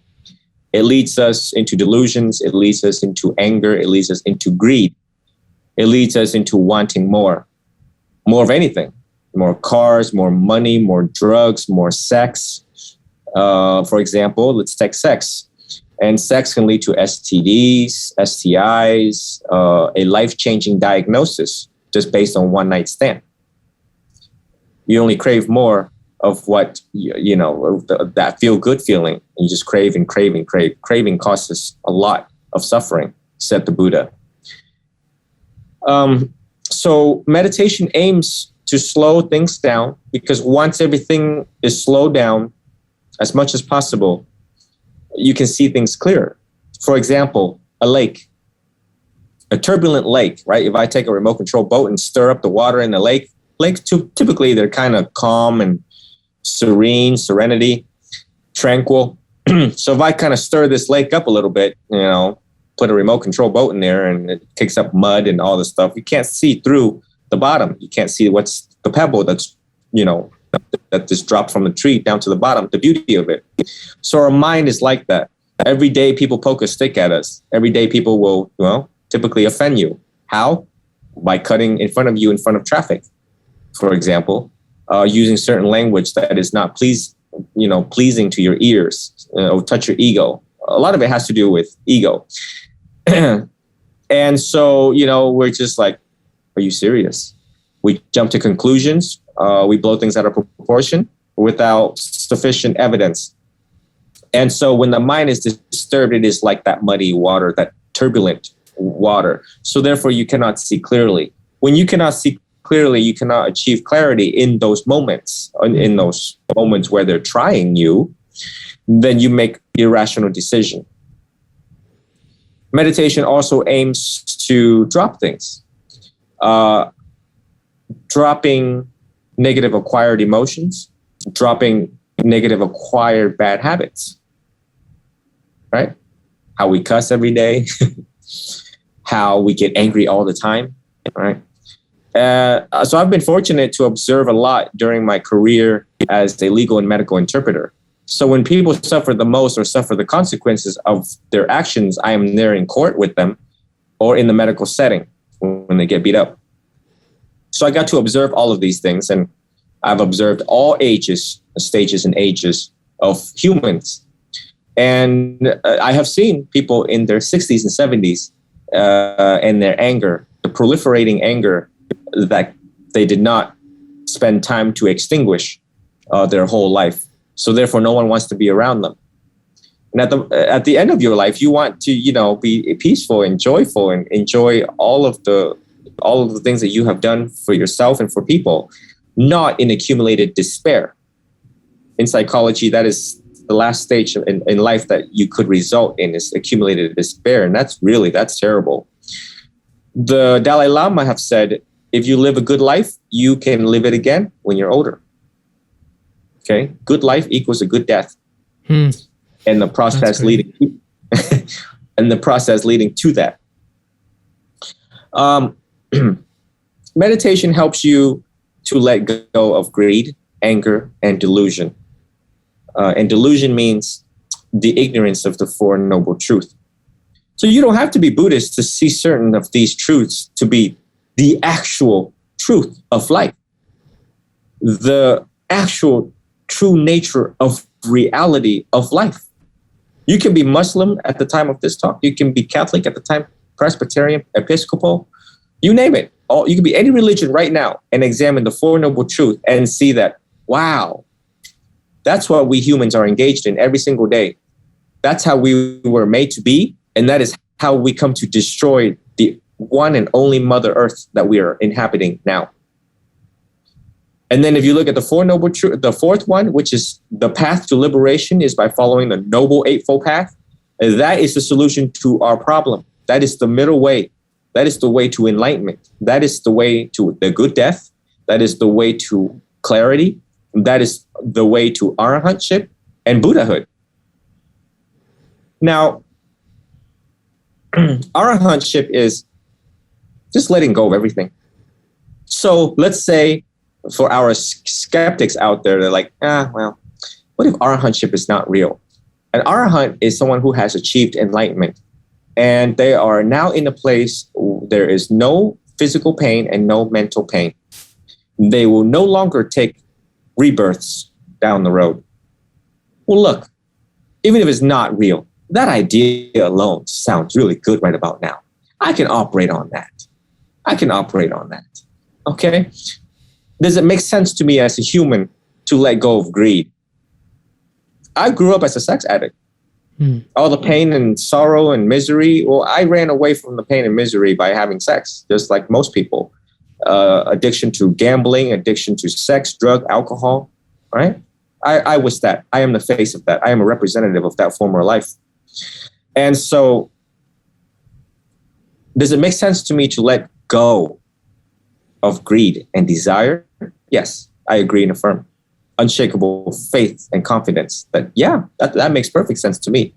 It leads us into delusions. It leads us into anger. It leads us into greed. It leads us into wanting more of anything, more cars, more money, more drugs, more sex. For example, let's take sex. And sex can lead to STDs, STIs, a life-changing diagnosis just based on one night stand. You only crave more of what, that feel-good feeling. You just crave and crave and crave. Craving causes a lot of suffering, said the Buddha. So meditation aims to slow things down, because once everything is slowed down as much as possible, you can see things clearer. For example, a lake, a turbulent lake, right? If I take a remote control boat and stir up the water in the lake, lakes typically they're kind of calm and serene, serenity, tranquil. So if I kind of stir this lake up a little bit, put a remote control boat in there and it kicks up mud and all this stuff, you can't see through the bottom. You can't see what's the pebble that's, that just dropped from the tree down to the bottom, the beauty of it. So our mind is like that. Every day people poke a stick at us. Every day people will, typically offend you. How? By cutting in front of you in front of traffic, for example, using certain language that is not pleasing to your ears, or touch your ego. A lot of it has to do with ego. And so, we're just like, are you serious? We jump to conclusions. We blow things out of proportion without sufficient evidence. And so when the mind is disturbed, it is like that muddy water, that turbulent water. So therefore, you cannot see clearly. When you cannot see clearly, you cannot achieve clarity in those moments where they're trying you, then you make irrational decision. Meditation also aims to drop things. Dropping negative acquired emotions, dropping negative acquired bad habits, right? how we cuss every day, how we get angry all the time, right? So I've been fortunate to observe a lot during my career as a legal and medical interpreter. So when people suffer the most or suffer the consequences of their actions, I am there in court with them or in the medical setting when they get beat up. So I got to observe all of these things, and I've observed all ages, stages and ages of humans. And I have seen people in their 60s and 70s and their anger, the proliferating anger that they did not spend time to extinguish their whole life. So therefore, no one wants to be around them. And at the end of your life, you want to, be peaceful and joyful and enjoy all of the things that you have done for yourself and for people, not in accumulated despair. In psychology, that is the last stage in life that you could result in, is accumulated despair. And that's terrible. The Dalai Lama have said, if you live a good life, you can live it again when you're older. Okay, good life equals a good death, and the process leading to that. Meditation helps you to let go of greed, anger, and delusion. And delusion means the ignorance of the Four Noble Truths. So you don't have to be Buddhist to see certain of these truths to be the actual truth of life, the actual true nature of reality of life. You can be Muslim at the time of this talk. You can be Catholic at the time, Presbyterian, Episcopal, you name it. You can be any religion right now and examine the Four Noble Truths and see that, wow, that's what we humans are engaged in every single day. That's how we were made to be. And that is how we come to destroy the one and only Mother Earth that we are inhabiting now. And then if you look at the Four Noble Truths, the fourth one, which is the path to liberation, is by following the Noble Eightfold Path. And that is the solution to our problem. That is the middle way. That is the way to enlightenment. That is the way to the good death. That is the way to clarity. That is the way to arahantship and Buddhahood. Now, arahantship is just letting go of everything. So let's say for our skeptics out there, they're like, well, what if arahantship is not real? An arahant is someone who has achieved enlightenment, and they are now in a place where there is no physical pain and no mental pain. They will no longer take rebirths down the road. Well, look, even if it's not real, that idea alone sounds really good right about now. I can operate on that. Okay? Does it make sense to me as a human to let go of greed? I grew up as a sex addict. All the pain and sorrow and misery. Well, I ran away from the pain and misery by having sex, just like most people. Addiction to gambling, addiction to sex, drug, alcohol, right? I was that. I am the face of that. I am a representative of that former life. And so, does it make sense to me to let go of greed and desire? Yes, I agree and affirm. Unshakable faith and confidence that, that makes perfect sense to me.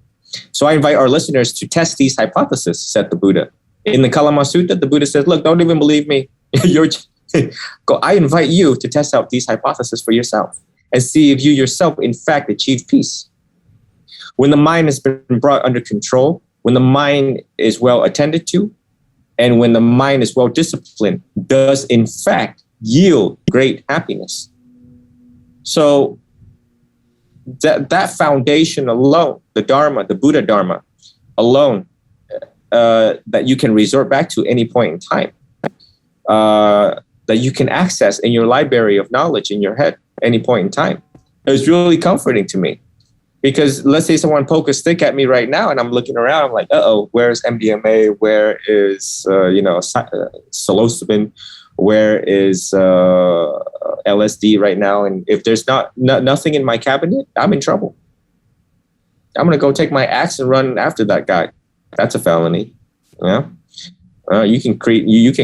So I invite our listeners to test these hypotheses, said the Buddha. In the Kalama Sutta, the Buddha says, look, don't even believe me. I invite you to test out these hypotheses for yourself and see if you yourself, in fact, achieve peace. When the mind has been brought under control, when the mind is well attended to, and when the mind is well disciplined, does in fact yield great happiness. So that foundation alone, the Dharma, the Buddha Dharma alone, that you can resort back to any point in time, that you can access in your library of knowledge in your head any point in time, is really comforting to me. Because let's say someone poke a stick at me right now and I'm looking around, I'm like, where's MDMA? Where is, psilocybin? Where is LSD right now? And if there's nothing in my cabinet, I'm in trouble. I'm going to go take my axe and run after that guy. That's a felony. Yeah. You can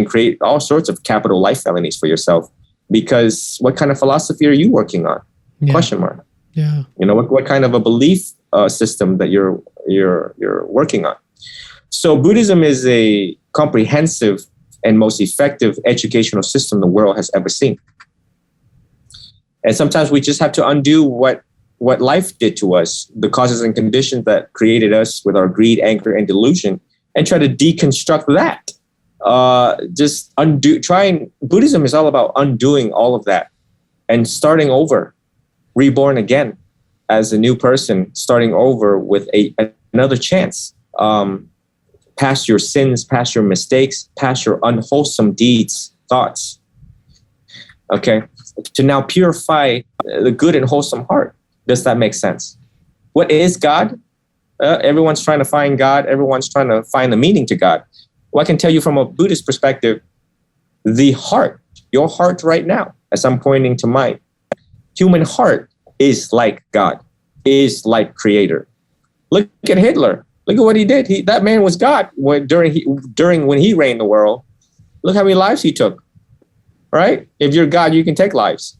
create all sorts of capital life felonies for yourself, because what kind of philosophy are you working on? Yeah. Question mark. Yeah. What kind of a belief system that you're you're working on. So Buddhism is a comprehensive and most effective educational system the world has ever seen. And sometimes we just have to undo what life did to us, the causes and conditions that created us with our greed, anger, and delusion, and try to deconstruct that. Buddhism is all about undoing all of that and starting over, reborn again as a new person, starting over with another chance. Past your sins, past your mistakes, past your unwholesome deeds, thoughts. Okay, to now purify the good and wholesome heart. Does that make sense? What is God? Everyone's trying to find God. Everyone's trying to find the meaning to God. Well, I can tell you from a Buddhist perspective, the heart, your heart right now, as I'm pointing to mine, human heart is like God, is like Creator. Look at Hitler. Look at what he did. That man was God during when he reigned the world. Look how many lives he took. Right? If you're God, you can take lives.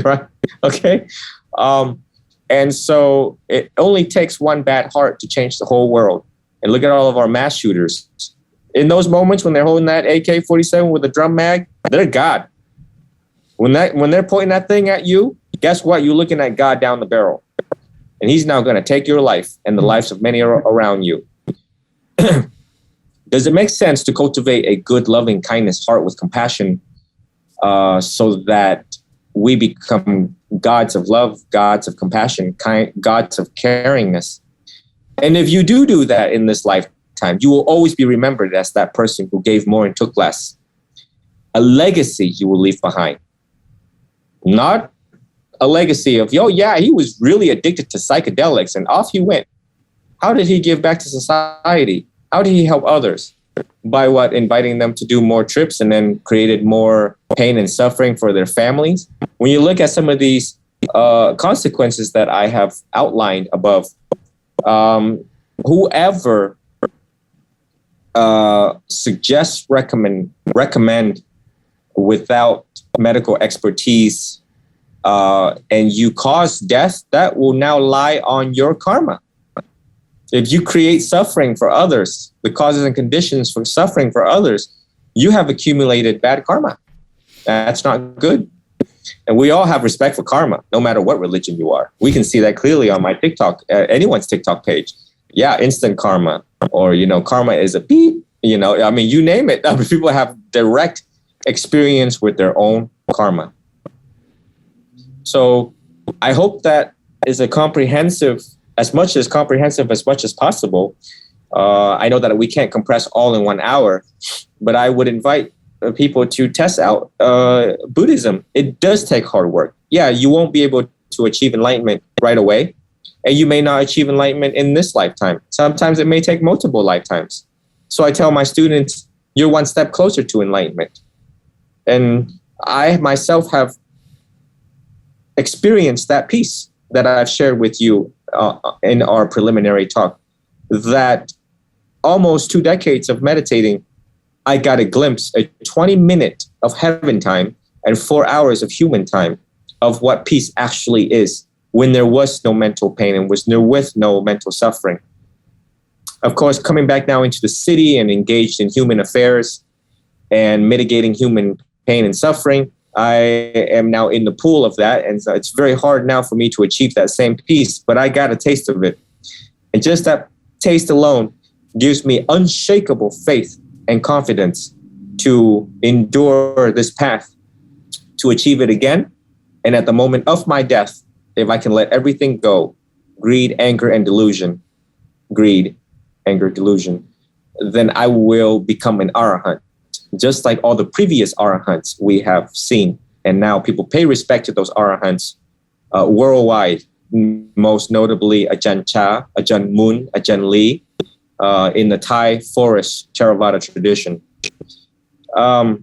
Right? Okay. And so it only takes one bad heart to change the whole world. And look at all of our mass shooters. In those moments when they're holding that AK-47 with a drum mag, they're God. When they're pointing that thing at you, guess what? You're looking at God down the barrel. And he's now going to take your life and the lives of many around you. Does it make sense to cultivate a good, loving, kindness heart with compassion so that we become gods of love, gods of compassion, gods of caringness? And if you do that in this lifetime, you will always be remembered as that person who gave more and took less. A legacy you will leave behind. Not a legacy of, he was really addicted to psychedelics and off he went. How did he give back to society? How did he help others? By what? Inviting them to do more trips and then created more pain and suffering for their families. When you look at some of these consequences that I have outlined above, whoever suggests, recommend without medical expertise, and you cause death, that will now lie on your karma. If you create suffering for others, the causes and conditions for suffering for others, you have accumulated bad karma. That's not good. And we all have respect for karma, no matter what religion you are. We can see that clearly on my TikTok, anyone's TikTok page. Yeah, instant karma, or, karma is a beep, you name it. People have direct experience with their own karma. So I hope that is as much as possible. I know that we can't compress all in 1 hour, but I would invite people to test out Buddhism. It does take hard work. Yeah, you won't be able to achieve enlightenment right away, and you may not achieve enlightenment in this lifetime. Sometimes it may take multiple lifetimes. So I tell my students, you're one step closer to enlightenment. And I myself have experienced that peace that I've shared with you in our preliminary talk, that almost 2 decades of meditating, I got a glimpse, a 20-minute of heaven time and 4 hours of human time of what peace actually is when there was no mental pain and was there with no mental suffering. Of course, coming back now into the city and engaged in human affairs and mitigating human pain and suffering, I am now in the pool of that. And so it's very hard now for me to achieve that same peace, but I got a taste of it. And just that taste alone gives me unshakable faith and confidence to endure this path, to achieve it again. And at the moment of my death, if I can let everything go, greed, anger, and delusion, then I will become an arahant. Just like all the previous arahants we have seen. And now people pay respect to those arahants worldwide, most notably Ajahn Chah, Ajahn Mun, Ajahn Lee, in the Thai forest Theravada tradition. I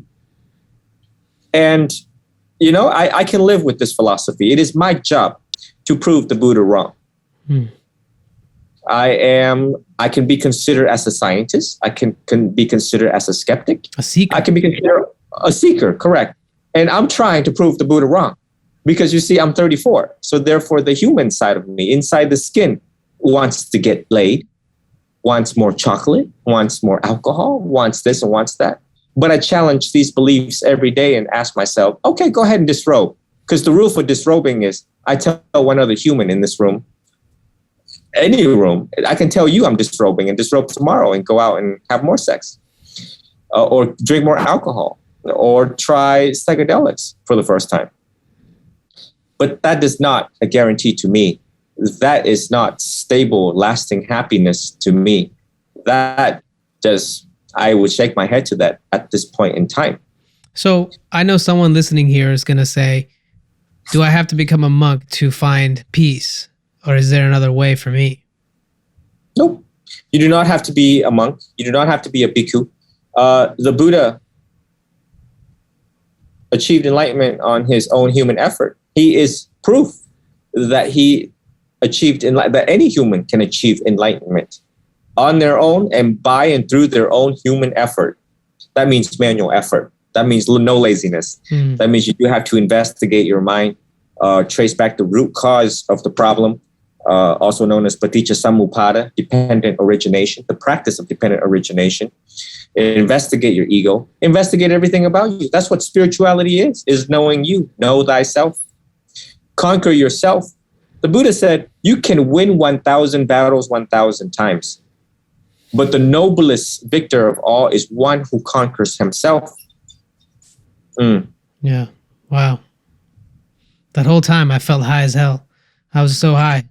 can live with this philosophy. It is my job to prove the Buddha wrong. I can be considered as a scientist. I can be considered as a skeptic. A seeker. I can be considered a seeker, correct. And I'm trying to prove the Buddha wrong because you see, I'm 34. So therefore the human side of me inside the skin wants to get laid, wants more chocolate, wants more alcohol, wants this and wants that. But I challenge these beliefs every day and ask myself, okay, go ahead and disrobe. Because the rule for disrobing is I tell one other human in this room, any room, I can tell you I'm disrobing and disrobe tomorrow and go out and have more sex or drink more alcohol or try psychedelics for the first time. But that is not a guarantee to me. That is not stable, lasting happiness to me. That just, I would shake my head to that at this point in time. So I know someone listening here is going to say, do I have to become a monk to find peace? Or is there another way for me? Nope. You do not have to be a monk. You do not have to be a bhikkhu. The Buddha achieved enlightenment on his own human effort. He is proof that he achieved that any human can achieve enlightenment on their own and by and through their own human effort. That means manual effort. That means no laziness. That means you do have to investigate your mind, trace back the root cause of the problem, also known as paticca samuppada, dependent origination, the practice of dependent origination. Investigate your ego. Investigate everything about you. That's what spirituality is knowing you. Know thyself. Conquer yourself. The Buddha said, you can win 1,000 battles 1,000 times. But the noblest victor of all is one who conquers himself. Yeah. Wow. That whole time I felt high as hell. I was so high.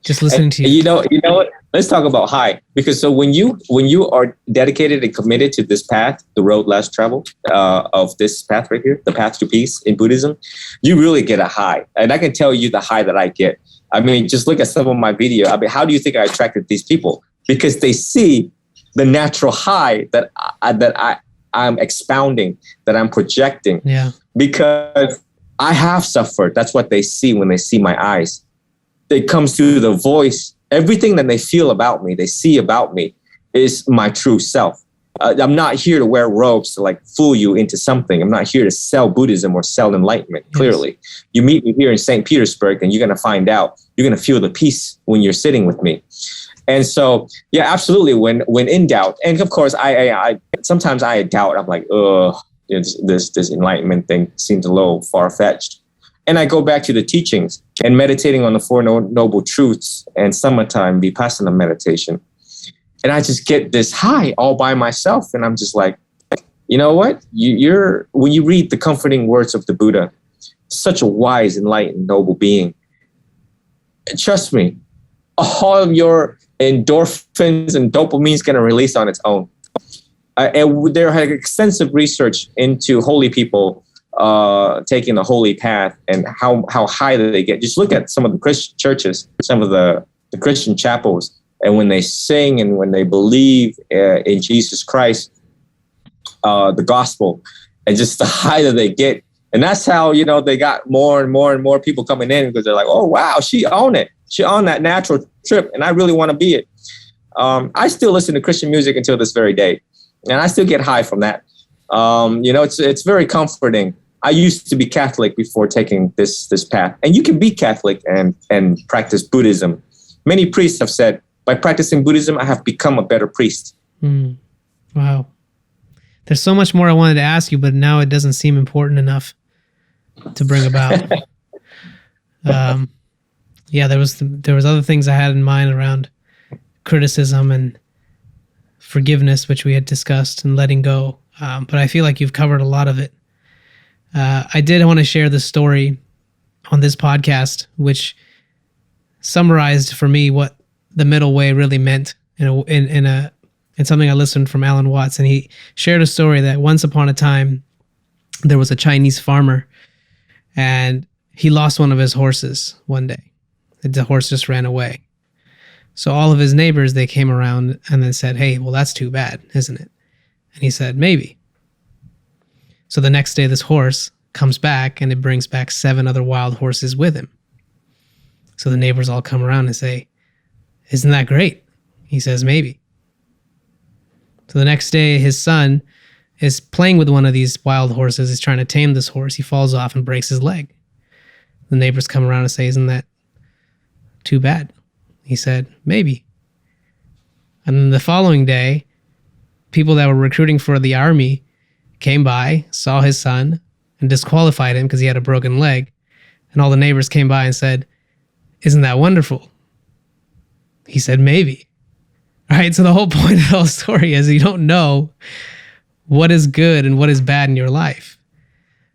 Just listening to you. You know what? Let's talk about high. Because so when you are dedicated and committed to this path, the road less traveled of this path right here, the path to peace in Buddhism, you really get a high. And I can tell you the high that I get. I mean, just look at some of my video. I mean, how do you think I attracted these people? Because they see the natural high that I'm expounding, that I'm projecting. Yeah. Because I have suffered. That's what they see when they see my eyes. It comes through the voice. Everything that they feel about me, they see about me, is my true self. I'm not here to wear robes to like fool you into something. I'm not here to sell Buddhism or sell enlightenment. Yes. Clearly, you meet me here in St. Petersburg, and you're going to find out. You're going to feel the peace when you're sitting with me. And so, yeah, absolutely. When in doubt, and of course, I sometimes I doubt. I'm like, this enlightenment thing seems a little far fetched. And I go back to the teachings and meditating on the Four Noble Truths and summertime Vipassana meditation. And I just get this high all by myself. And I'm just like, you know what? When you read the comforting words of the Buddha, such a wise, enlightened, noble being. Trust me, all of your endorphins and dopamine is going to release on its own. And there had extensive research into holy people taking the holy path and how high they get. Just look at some of the Christian churches, some of the Christian chapels, and when they sing and when they believe in Jesus Christ, the gospel, and just the high that they get. And that's how, they got more and more and more people coming in because they're like, oh, wow, she owned it. She owned that natural trip, and I really want to be it. I still listen to Christian music until this very day, and I still get high from that. It's very comforting. I used to be Catholic before taking this path. And you can be Catholic and practice Buddhism. Many priests have said, by practicing Buddhism, I have become a better priest. Wow. There's so much more I wanted to ask you, but now it doesn't seem important enough to bring about. There was other things I had in mind around criticism and forgiveness, which we had discussed, and letting go. But I feel like you've covered a lot of it. I did want to share the story on this podcast, which summarized for me what the middle way really meant in something I listened from Alan Watts. And he shared a story that once upon a time, there was a Chinese farmer and he lost one of his horses one day. The horse just ran away. So all of his neighbors, they came around and then said, hey, well, that's too bad, isn't it? And he said, maybe. So the next day, this horse comes back and it brings back 7 other wild horses with him. So the neighbors all come around and say, isn't that great? He says, maybe. So the next day, his son is playing with one of these wild horses. He's trying to tame this horse. He falls off and breaks his leg. The neighbors come around and say, isn't that too bad? He said, maybe. And then the following day, people that were recruiting for the army came by, saw his son, and disqualified him because he had a broken leg. And all the neighbors came by and said, isn't that wonderful? He said, maybe. All right, so the whole point of the whole story is you don't know what is good and what is bad in your life.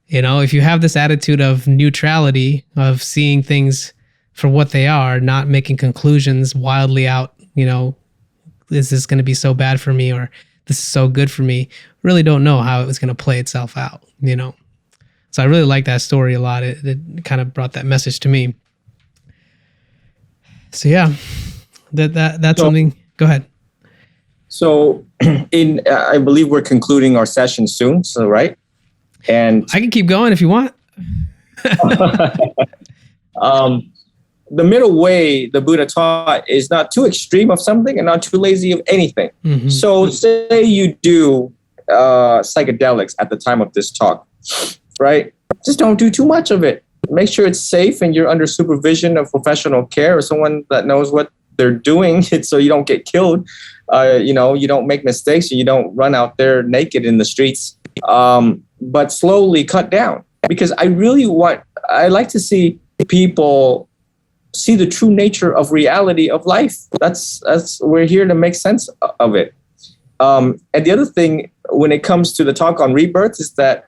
You know, if you have this attitude of neutrality, of seeing things for what they are, not making conclusions wildly out, you know, is this going to be so bad for me or this is so good for me, really don't know how it was going to play itself out, you know. So I really like that story a lot. It kind of brought that message to me. So yeah, that's something. Go ahead. So I believe we're concluding our session soon. So, right. And I can keep going if you want. The middle way the Buddha taught is not too extreme of something and not too lazy of anything. Mm-hmm. So say you do psychedelics at the time of this talk, right? Just don't do too much of it. Make sure it's safe and you're under supervision of professional care or someone that knows what they're doing so you don't get killed. You know, you don't make mistakes and you don't run out there naked in the streets. But slowly cut down, because I like to see people see the true nature of reality of life. That's we're here to make sense of it. And the other thing when it comes to the talk on rebirth is that,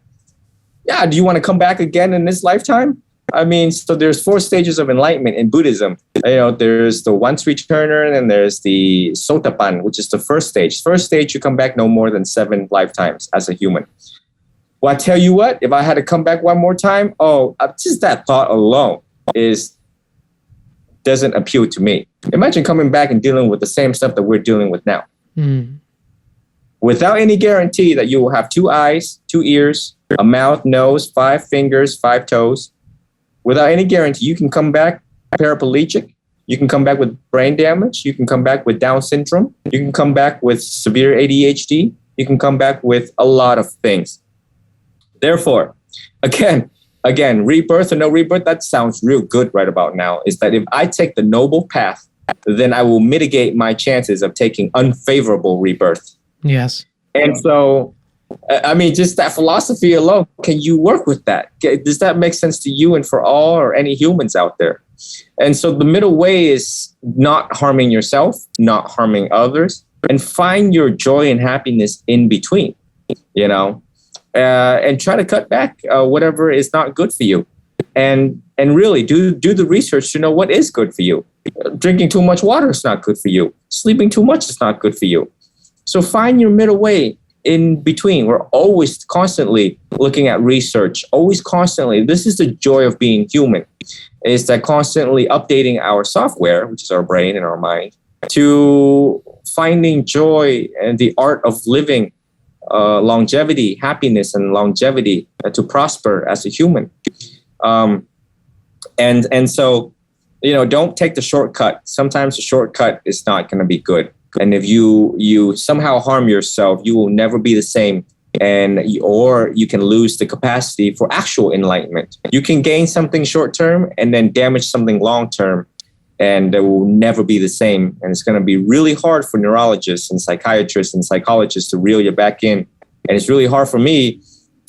yeah, do you want to come back again in this lifetime? I mean, so there's 4 stages of enlightenment in Buddhism. You know, there's the once returner, and then there's the sotapan, which is the first stage. First stage, you come back no more than 7 lifetimes as a human. Well, I tell you what, if I had to come back one more time, just that thought alone doesn't appeal to me. Imagine coming back and dealing with the same stuff that we're dealing with now. Mm. Without any guarantee that you will have 2 eyes, 2 ears, a mouth, nose, 5 fingers, 5 toes. Without any guarantee, you can come back paraplegic. You can come back with brain damage. You can come back with Down syndrome. You can come back with severe ADHD. You can come back with a lot of things. Therefore, again, rebirth or no rebirth, that sounds real good right about now, is that if I take the noble path, then I will mitigate my chances of taking unfavorable rebirth. Yes. And so, I mean, just that philosophy alone, can you work with that? Does that make sense to you and for all or any humans out there? And so the middle way is not harming yourself, not harming others, and find your joy and happiness in between, you know, and try to cut back whatever is not good for you. And really do the research to know what is good for you. Drinking too much water is not good for you. Sleeping too much is not good for you. So find your middle way in between. We're always constantly looking at research, always constantly. This is the joy of being human, is that constantly updating our software, which is our brain and our mind, to finding joy and the art of living, longevity, happiness and longevity, to prosper as a human. And so, you know, don't take the shortcut. Sometimes the shortcut is not going to be good. And if you somehow harm yourself, you will never be the same. Or you can lose the capacity for actual enlightenment. You can gain something short term and then damage something long term, and it will never be the same. And it's going to be really hard for neurologists and psychiatrists and psychologists to reel you back in. And it's really hard for me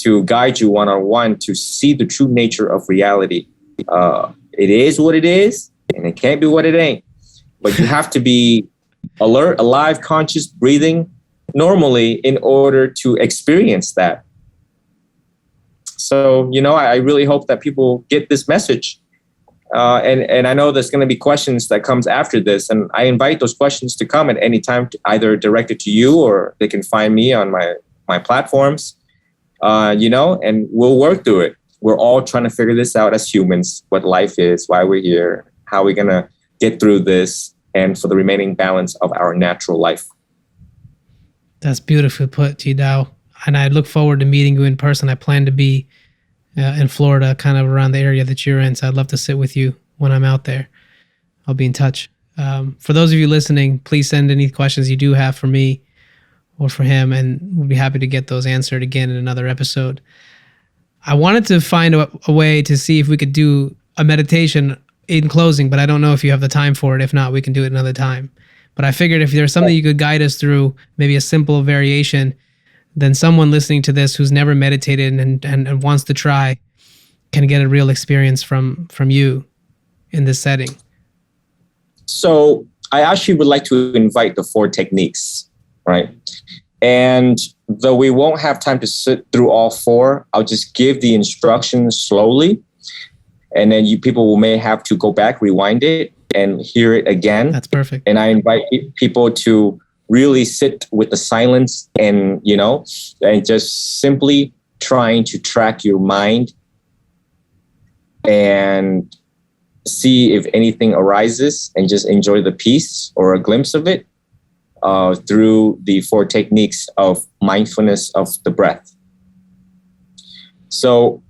to guide you one-on-one to see the true nature of reality. It is what it is, and it can't be what it ain't. But you have to be alert, alive, conscious, breathing normally in order to experience that. So, you know, I really hope that people get this message. And I know there's going to be questions that comes after this, and I invite those questions to come at any time, either directed to you or they can find me on my platforms, you know, and we'll work through it. We're all trying to figure this out as humans, what life is, why we're here, how we're going to get through this, and for the remaining balance of our natural life. That's beautifully put, Tri Dao. And I look forward to meeting you in person. I plan to be in Florida, kind of around the area that you're in. So I'd love to sit with you when I'm out there. I'll be in touch. For those of you listening, please send any questions you do have for me or for him, and we'll be happy to get those answered again in another episode. I wanted to find a way to see if we could do a meditation in closing, but I don't know if you have the time for it. If not, we can do it another time. But I figured if there's something you could guide us through, maybe a simple variation, then someone listening to this who's never meditated and wants to try can get a real experience from you in this setting. So I actually would like to invite the 4 techniques, right? And though we won't have time to sit through all 4, I'll just give the instructions slowly. And then people may have to go back, rewind it, and hear it again. That's perfect. And I invite people to really sit with the silence and, and just simply trying to track your mind and see if anything arises and just enjoy the peace or a glimpse of it through the 4 techniques of mindfulness of the breath. So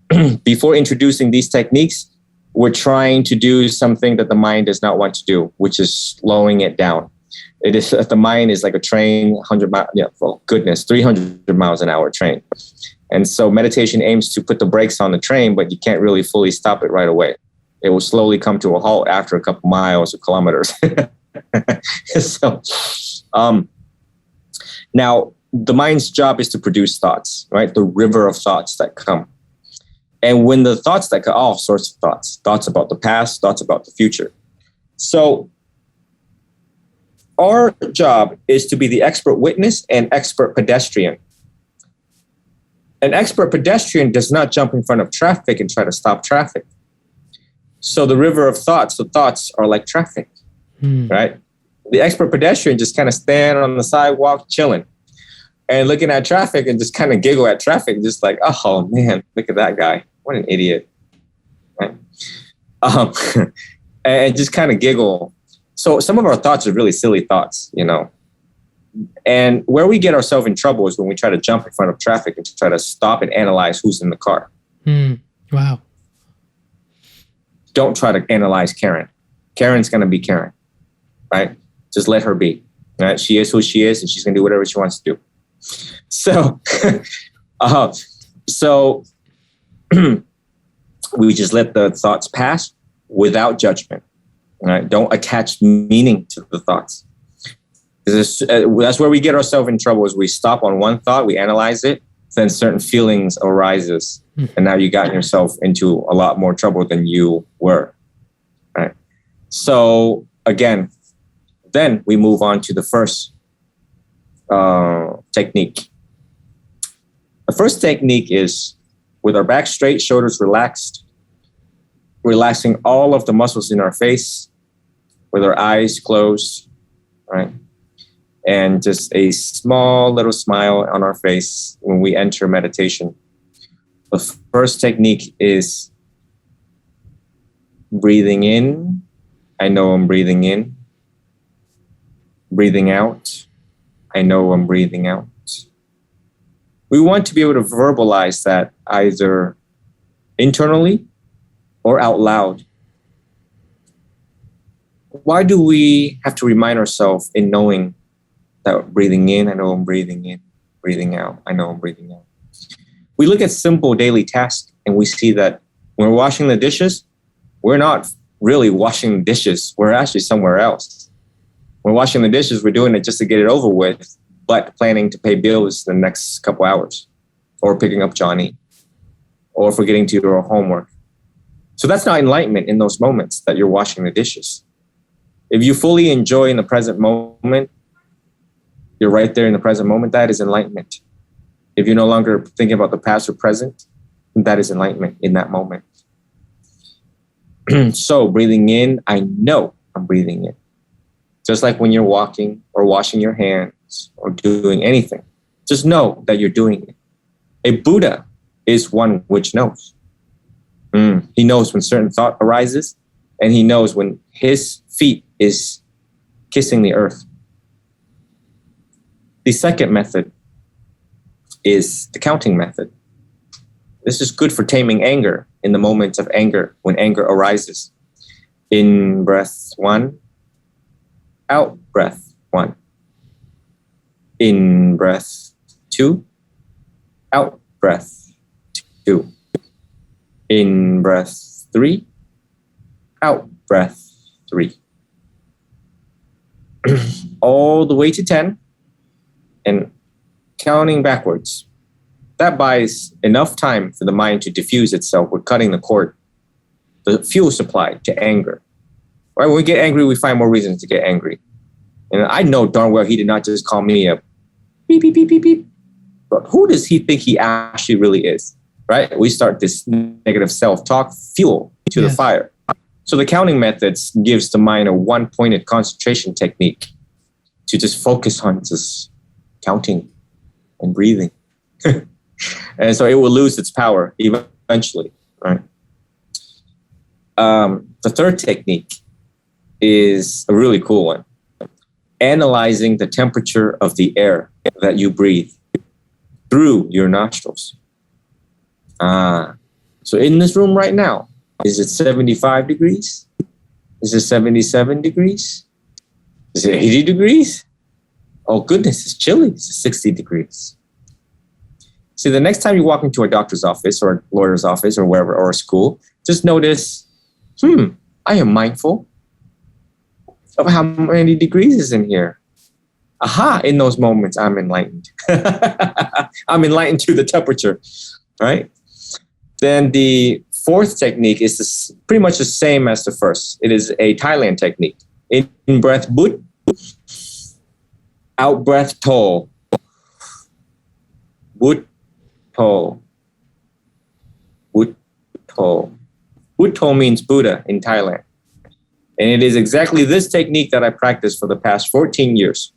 before introducing these techniques, we're trying to do something that the mind does not want to do, which is slowing it down. It is the mind is like a train, 100 miles, 300 miles an hour train. And so meditation aims to put the brakes on the train, but you can't really fully stop it right away. It will slowly come to a halt after a couple miles or kilometers. So, now the mind's job is to produce thoughts, right? The river of thoughts that come. And when the thoughts that come, all sorts of thoughts about the past, thoughts about the future. So our job is to be the expert witness and expert pedestrian. An expert pedestrian does not jump in front of traffic and try to stop traffic. So the river of thoughts, the thoughts are like traffic, right? The expert pedestrian just kind of stand on the sidewalk chilling and looking at traffic and just kind of giggle at traffic, just like, oh man, look at that guy. What an idiot, right? And just kind of giggle. So some of our thoughts are really silly thoughts, And where we get ourselves in trouble is when we try to jump in front of traffic and try to stop and analyze who's in the car. Wow. Don't try to analyze Karen. Karen's going to be Karen, right? Just let her be, right? She is who she is, and she's going to do whatever she wants to do. So, we just let the thoughts pass without judgment, right? Don't attach meaning to the thoughts. That's where we get ourselves in trouble is we stop on one thought, we analyze it, then certain feelings arises. And now you got yourself into a lot more trouble than you were, right? So again, then we move on to the first technique. The first technique is with our back straight, shoulders relaxed, relaxing all of the muscles in our face, with our eyes closed, right? And just a small little smile on our face when we enter meditation. The first technique is breathing in. I know I'm breathing in. Breathing out. I know I'm breathing out. We want to be able to verbalize that either internally or out loud. Why do we have to remind ourselves in knowing that breathing in, I know I'm breathing in, breathing out, I know I'm breathing out? We look at simple daily tasks and we see that when we're washing the dishes, we're not really washing dishes. We're actually somewhere else. When we're washing the dishes, we're doing it just to get it over with, but planning to pay bills the next couple hours, or picking up Johnny, or forgetting to do our homework. So that's not enlightenment in those moments that you're washing the dishes. If you fully enjoy in the present moment, you're right there in the present moment, that is enlightenment. If you're no longer thinking about the past or present, that is enlightenment in that moment. So breathing in, I know I'm breathing in. Just like when you're walking or washing your hands or doing anything, just know that you're doing it. A Buddha is one which knows. He knows when certain thought arises, and he knows when his feet is kissing the earth. The second method is the counting method. This is good for taming anger in the moments of anger, when anger arises. In breath 1, out breath 1. In breath 2, out breath 2. In breath 3, out breath 3. All the way to 10 and counting backwards. That buys enough time for the mind to diffuse itself. We're cutting the cord, the fuel supply to anger. Right? When we get angry, we find more reasons to get angry. And I know darn well he did not just call me a beep, beep, beep, beep, beep. But who does he think he actually really is? Right? We start this negative self-talk fuel to the fire. So the counting methods gives the mind a one-pointed concentration technique to just focus on just counting and breathing. And so it will lose its power eventually. Right? The third technique is a really cool one. Analyzing the temperature of the air that you breathe through your nostrils. So in this room right now, is it 75 degrees? Is it 77 degrees? Is it 80 degrees? Oh goodness, it's chilly. It's 60 degrees. See, the next time you walk into a doctor's office or a lawyer's office or wherever, or a school, just notice, I am mindful of how many degrees is in here. Aha, in those moments, I'm enlightened. I'm enlightened to the temperature, right? Then the fourth technique is pretty much the same as the first. It is a Thailand technique. In breath, Bud. Out breath, To. Bud, To. Bud, To. Bud, To means Buddha in Thailand. And it is exactly this technique that I practiced for the past 14 years.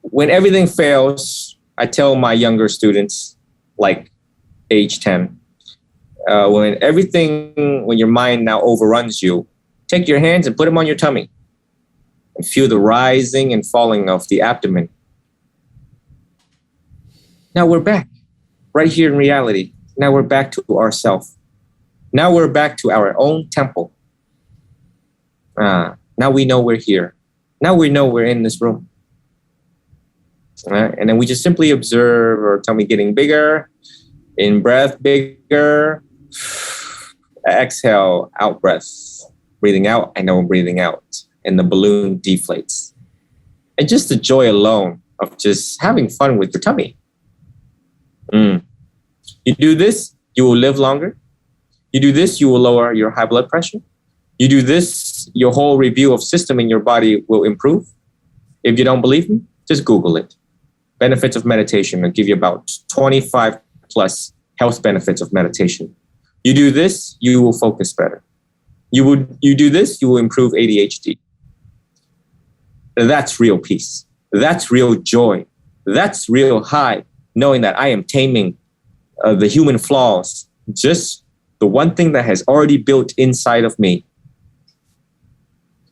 When everything fails, I tell my younger students, like age 10, when your mind now overruns you, take your hands and put them on your tummy and feel the rising and falling of the abdomen. Now we're back, right here in reality. Now we're back to ourself. Now we're back to our own temple. Now we know we're here. Now we know we're in this room. And then we just simply observe our tummy getting bigger. In breath, bigger. Exhale, out breath. Breathing out, I know I'm breathing out. And the balloon deflates. And just the joy alone of just having fun with your tummy. You do this, you will live longer. You do this, you will lower your high blood pressure. You do this, your whole review of system in your body will improve. If you don't believe me, just Google it. Benefits of meditation will give you about 25 plus health benefits of meditation. You do this, you will focus better. You do this, you will improve ADHD. That's real peace. That's real joy. That's real high, knowing that I am taming the human flaws, just the one thing that has already built inside of me.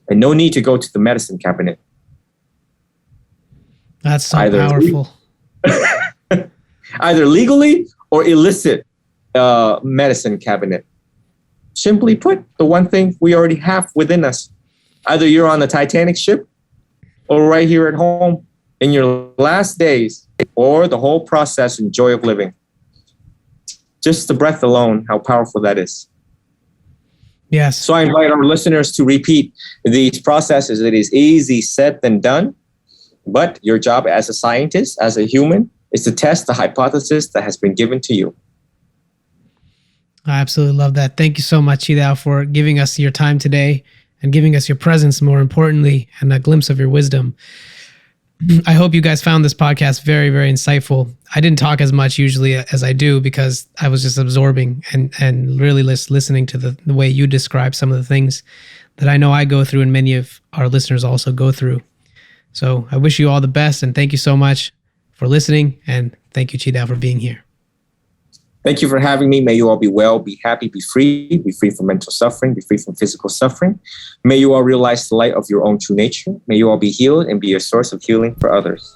And no need to go to the medicine cabinet. That's so powerful. Either legally or illicit medicine cabinet. Simply put, the one thing we already have within us. Either you're on the Titanic ship or right here at home in your last days, or the whole process and joy of living. Just the breath alone, how powerful that is. Yes. So I invite our listeners to repeat these processes. It is easy said than done, but your job as a scientist, as a human, is to test the hypothesis that has been given to you. I absolutely love that. Thank you so much, Tri Dao, for giving us your time today and giving us your presence, more importantly, and a glimpse of your wisdom. I hope you guys found this podcast very, very insightful. I didn't talk as much usually as I do because I was just absorbing and really listening to the way you describe some of the things that I know I go through and many of our listeners also go through. So I wish you all the best and thank you so much for listening, and thank you, Tri Dao, for being here. Thank you for having me. May you all be well, be happy, be free from mental suffering, be free from physical suffering. May you all realize the light of your own true nature. May you all be healed and be a source of healing for others.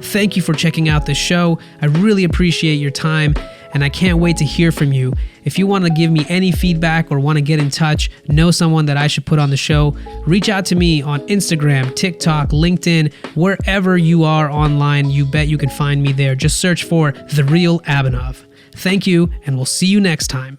Thank you for checking out this show. I really appreciate your time, and I can't wait to hear from you. If you want to give me any feedback or want to get in touch, know someone that I should put on the show, reach out to me on Instagram, TikTok, LinkedIn, wherever you are online. You bet you can find me there. Just search for The Real Abhinav. Thank you, and we'll see you next time.